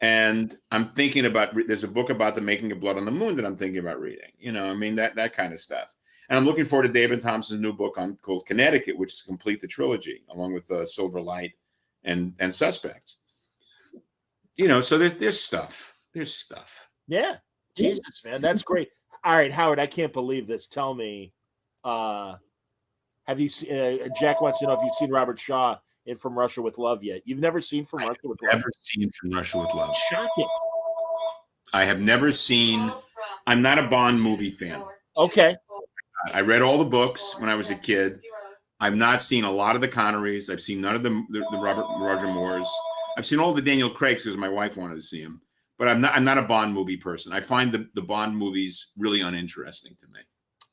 And I'm thinking about, there's a book about the making of Blood on the Moon that I'm thinking about reading, that kind of stuff. And I'm looking forward to David Thompson's new book called Connecticut, which is complete the trilogy, along with Silver Light and Suspects. So there's stuff. There's stuff. Yeah. Jesus, man. That's great. All right, Howard, I can't believe this. Tell me, have you seen, Jack wants to know if you've seen Robert Shaw in From Russia with Love yet. You've never seen From Russia with Love? Never seen From Russia with Love. Shocking. I have never seen, I'm not a Bond movie fan. Okay. I read all the books when I was a kid. I've not seen a lot of the Connerys. I've seen none of the Roger Moores. I've seen all the Daniel Craigs because my wife wanted to see him. But I'm not a Bond movie person. I find the Bond movies really uninteresting to me.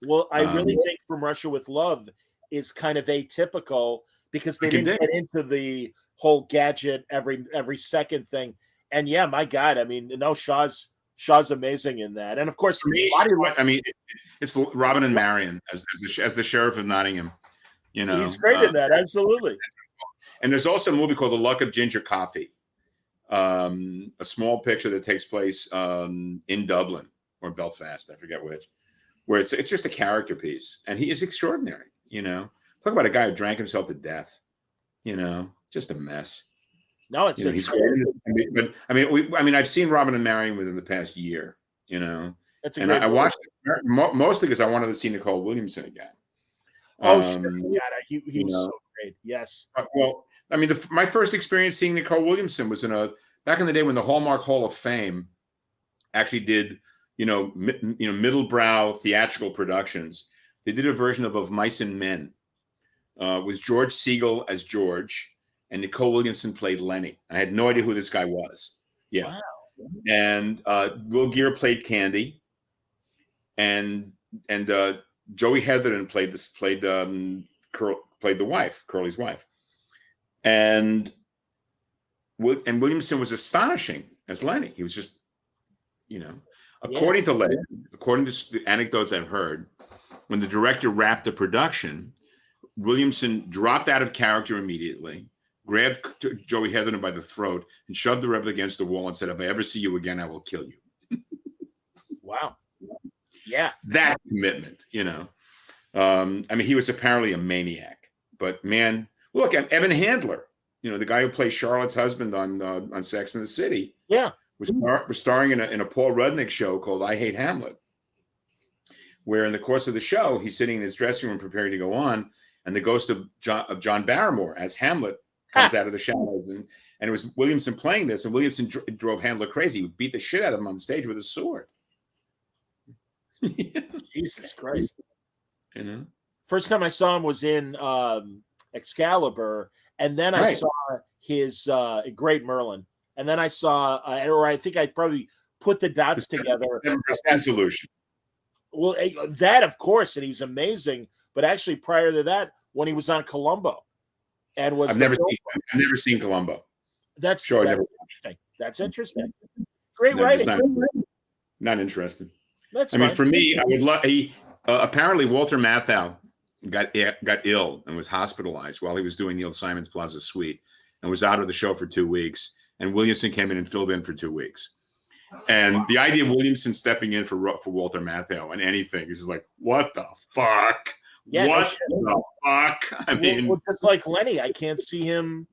Well, I really think From Russia with Love is kind of atypical because they didn't get into the whole gadget every second thing. And yeah, my God, I mean, Shaw's amazing in that. And of course, for me, it's Robin and Marion as the sheriff of Nottingham. He's great in that, absolutely. And there's also a movie called The Luck of Ginger Coffee, a small picture that takes place in Dublin or Belfast, I forget which, where it's just a character piece, and he is extraordinary. Talk about a guy who drank himself to death. Just a mess. No, it's he's great. But I've seen Robin and Marion within the past year. That's and I watched it mostly because I wanted to see Nicole Williamson again. Oh, sure. Yeah, he was so great. Yes. Well, I mean, my first experience seeing Nicole Williamson was back in the day when the Hallmark Hall of Fame actually did, middle-brow theatrical productions. They did a version of Mice and Men with George Siegel as George, and Nicole Williamson played Lenny. I had no idea who this guy was. Yeah. Wow. And Will Gere played Candy, and Joey Heatherton played the wife, Curly's wife. And And Williamson was astonishing as Lenny. He was just, Yeah. according to legend, according to the anecdotes I've heard, when the director wrapped the production, Williamson dropped out of character immediately, grabbed Joey Heatherton by the throat, and shoved her up against the wall and said, "If I ever see you again, I will kill you." Wow. Yeah. That's commitment, I mean, he was apparently a maniac. But man, look, Evan Handler, the guy who plays Charlotte's husband on Sex and the City, Yeah. was starring in a Paul Rudnick show called I Hate Hamlet, where in the course of the show, he's sitting in his dressing room preparing to go on, and the ghost of John Barrymore as Hamlet comes out of the shadows. And it was Williamson playing this, and Williamson drove Handler crazy. He would beat the shit out of him on stage with a sword. Jesus Christ. First time I saw him was in Excalibur, and then I saw his Great Merlin. And then I saw, or I think I probably put the dots together. 7% Solution. Well, that, of course, and he was amazing. But actually, prior to that, when he was on Columbo, and was I've never seen Columbo. That's interesting. That's interesting. Great No, writing. Not interested. That's I mean, for me, I would love. Apparently, Walter Matthau got ill and was hospitalized while he was doing Neil Simon's Plaza Suite, and was out of the show for 2 weeks. And Williamson came in and filled in for 2 weeks. And the idea of Williamson stepping in for Walter Matthau and anything is just like, what the fuck? Yeah, what the fuck? I mean, just like Lenny, I can't see him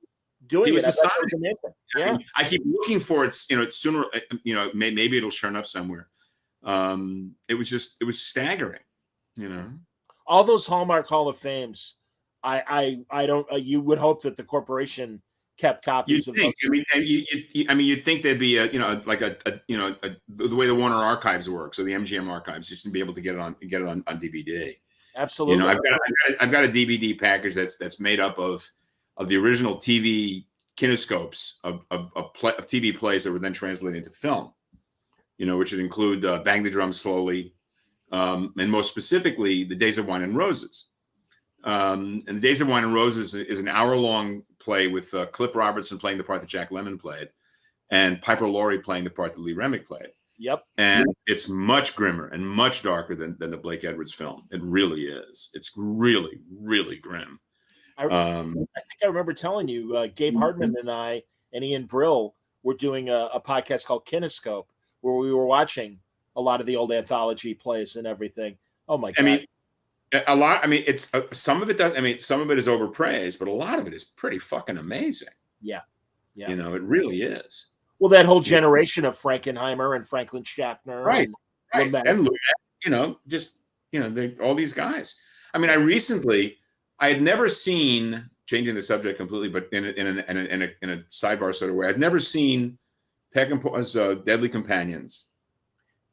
doing he was it. astonishing. Yeah, I mean, I keep looking for it. It's sooner. Maybe it'll turn up somewhere. It was staggering. All those Hallmark Hall of Fames. I don't. You would hope that the corporation kept copies of those. You'd think there'd be the way the Warner Archives works, or the MGM Archives, just to be able to get it on DVD. Absolutely. I've got a DVD package that's made up of the original TV kinescopes of TV plays that were then translated into film. Which would include Bang the Drum Slowly, and most specifically, The Days of Wine and Roses. And The Days of Wine and Roses is an hour-long play with Cliff Robertson playing the part that Jack Lemmon played, and Piper Laurie playing the part that Lee Remick played. Yep. And it's much grimmer and much darker than the Blake Edwards film. It really is. It's really, really grim. I think I remember telling you, Gabe Hardman and I and Ian Brill were doing a podcast called Kinescope, where we were watching a lot of the old anthology plays and everything. Oh my God. I mean, a lot. I mean, it's some of it does. I mean, some of it is overpraised, but a lot of it is pretty fucking amazing. Yeah. It really is. Well, that whole generation of Frankenheimer and Franklin Schaffner, right, and Lumet, all these guys. I mean, I had never seen, changing the subject completely, but in a sidebar sort of way, I'd never seen Peckinpah's Deadly Companions,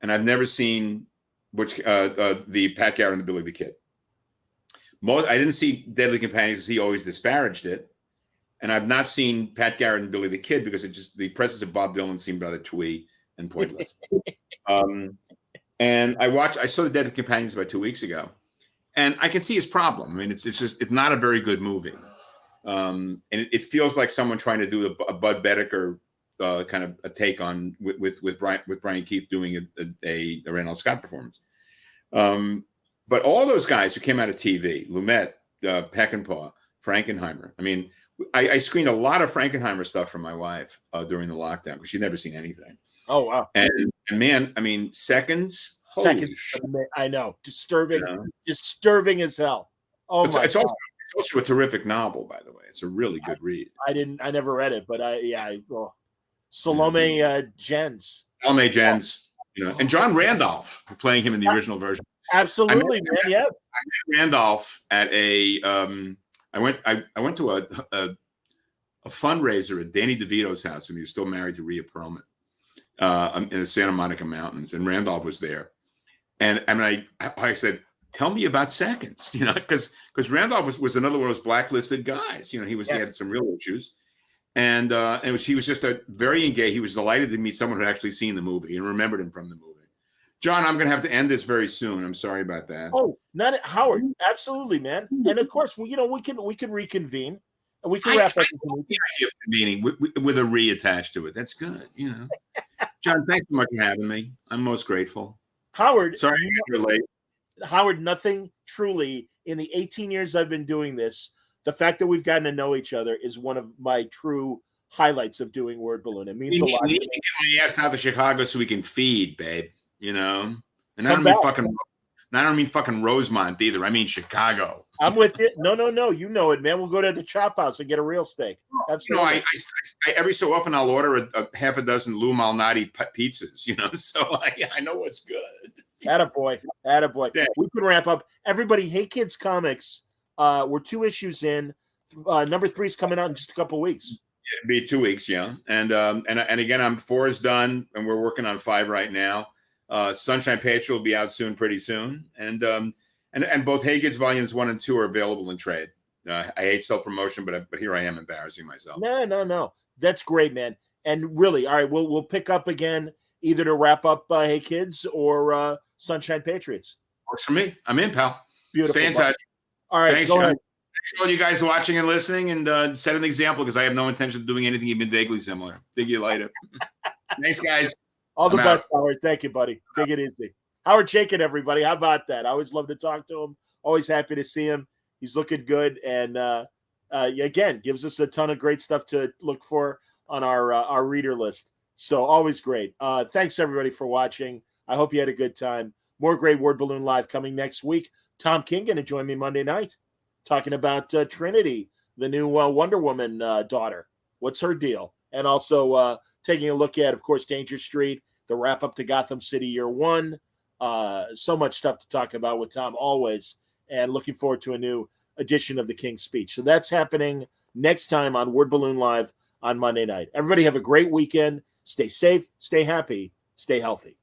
and I've never seen the Pat Garrett and the Billy the Kid. I didn't see Deadly Companions because he always disparaged it. And I've not seen Pat Garrett and Billy the Kid because the presence of Bob Dylan seemed rather twee and pointless. And I saw the Deadly Companions about 2 weeks ago, and I can see his problem. I mean, it's not a very good movie. And it feels like someone trying to do a Bud Bedecker kind of a take on with Brian Keith doing a Randall Scott performance. But all those guys who came out of TV, Lumet, Peckinpah, Frankenheimer. I mean, I screened a lot of Frankenheimer stuff for my wife during the lockdown because she'd never seen anything. Oh wow! And man, I mean, Seconds. Holy shit. I know, disturbing as hell. Oh my! It's also a terrific novel, by the way. It's a really good read. I never read it, but Salome Jens. Salome Jens, and John Randolph playing him in the original version. Absolutely, man. Yeah. I met Randolph at I went to a fundraiser at Danny DeVito's house when he was still married to Rhea Perlman in the Santa Monica Mountains, and Randolph was there. And I said, "Tell me about Seconds," because Randolph was another one of those blacklisted guys. He had some real issues, and he was just a very engaged. He was delighted to meet someone who had actually seen the movie and remembered him from the movie. John, I'm going to have to end this very soon. I'm sorry about that. Oh, not Howard. Absolutely, man. And of course, we can reconvene We can wrap up. The idea of convening with a re attached to it. That's good. John, thanks so much for having me. I'm most grateful. Howard, sorry you're late. Howard, nothing truly in the 18 years I've been doing this, the fact that we've gotten to know each other is one of my true highlights of doing Word Balloon. It means a lot. We need to get my ass out to Chicago so we can feed, babe. And I don't mean fucking Rosemont either. I mean Chicago. I'm with you. No. You know it, man. We'll go to the Chop House and get a real steak. Absolutely. I every so often I'll order a half a dozen Lou Malnati pizzas, so I know what's good. Attaboy. Yeah. We can wrap up. Everybody, Hey Kids Comics. We're 2 issues in. Number 3 is coming out in just a couple of weeks. It'd be 2 weeks, yeah. And again, 4 is done, and we're working on 5 right now. Sunshine Patriots will be out pretty soon, and both Hey Kids Volumes 1 and 2 are available in trade. I hate self promotion, but here I am embarrassing myself. No. That's great, man. And really, all right, we'll pick up again either to wrap up Hey Kids or Sunshine Patriots. Works for me. I'm in, pal. Beautiful. Stay in touch. All right, thanks, John. Thanks to all you guys watching and listening, and set an example because I have no intention of doing anything even vaguely similar. Dig you later. Thanks, guys. All the best, Howard. Thank you, buddy. Take it easy. Howard Chaykin, everybody. How about that? I always love to talk to him. Always happy to see him. He's looking good, and again, gives us a ton of great stuff to look for on our reader list. So always great. Thanks everybody for watching. I hope you had a good time. More great Word Balloon Live coming next week. Tom King going to join me Monday night, talking about Trinity, the new Wonder Woman daughter. What's her deal? And also taking a look at, of course, Danger Street, the wrap up to Gotham City Year 1. So much stuff to talk about with Tom always, and looking forward to a new edition of the King's Speech. So that's happening next time on Word Balloon Live on Monday night. Everybody have a great weekend. Stay safe, stay happy, stay healthy.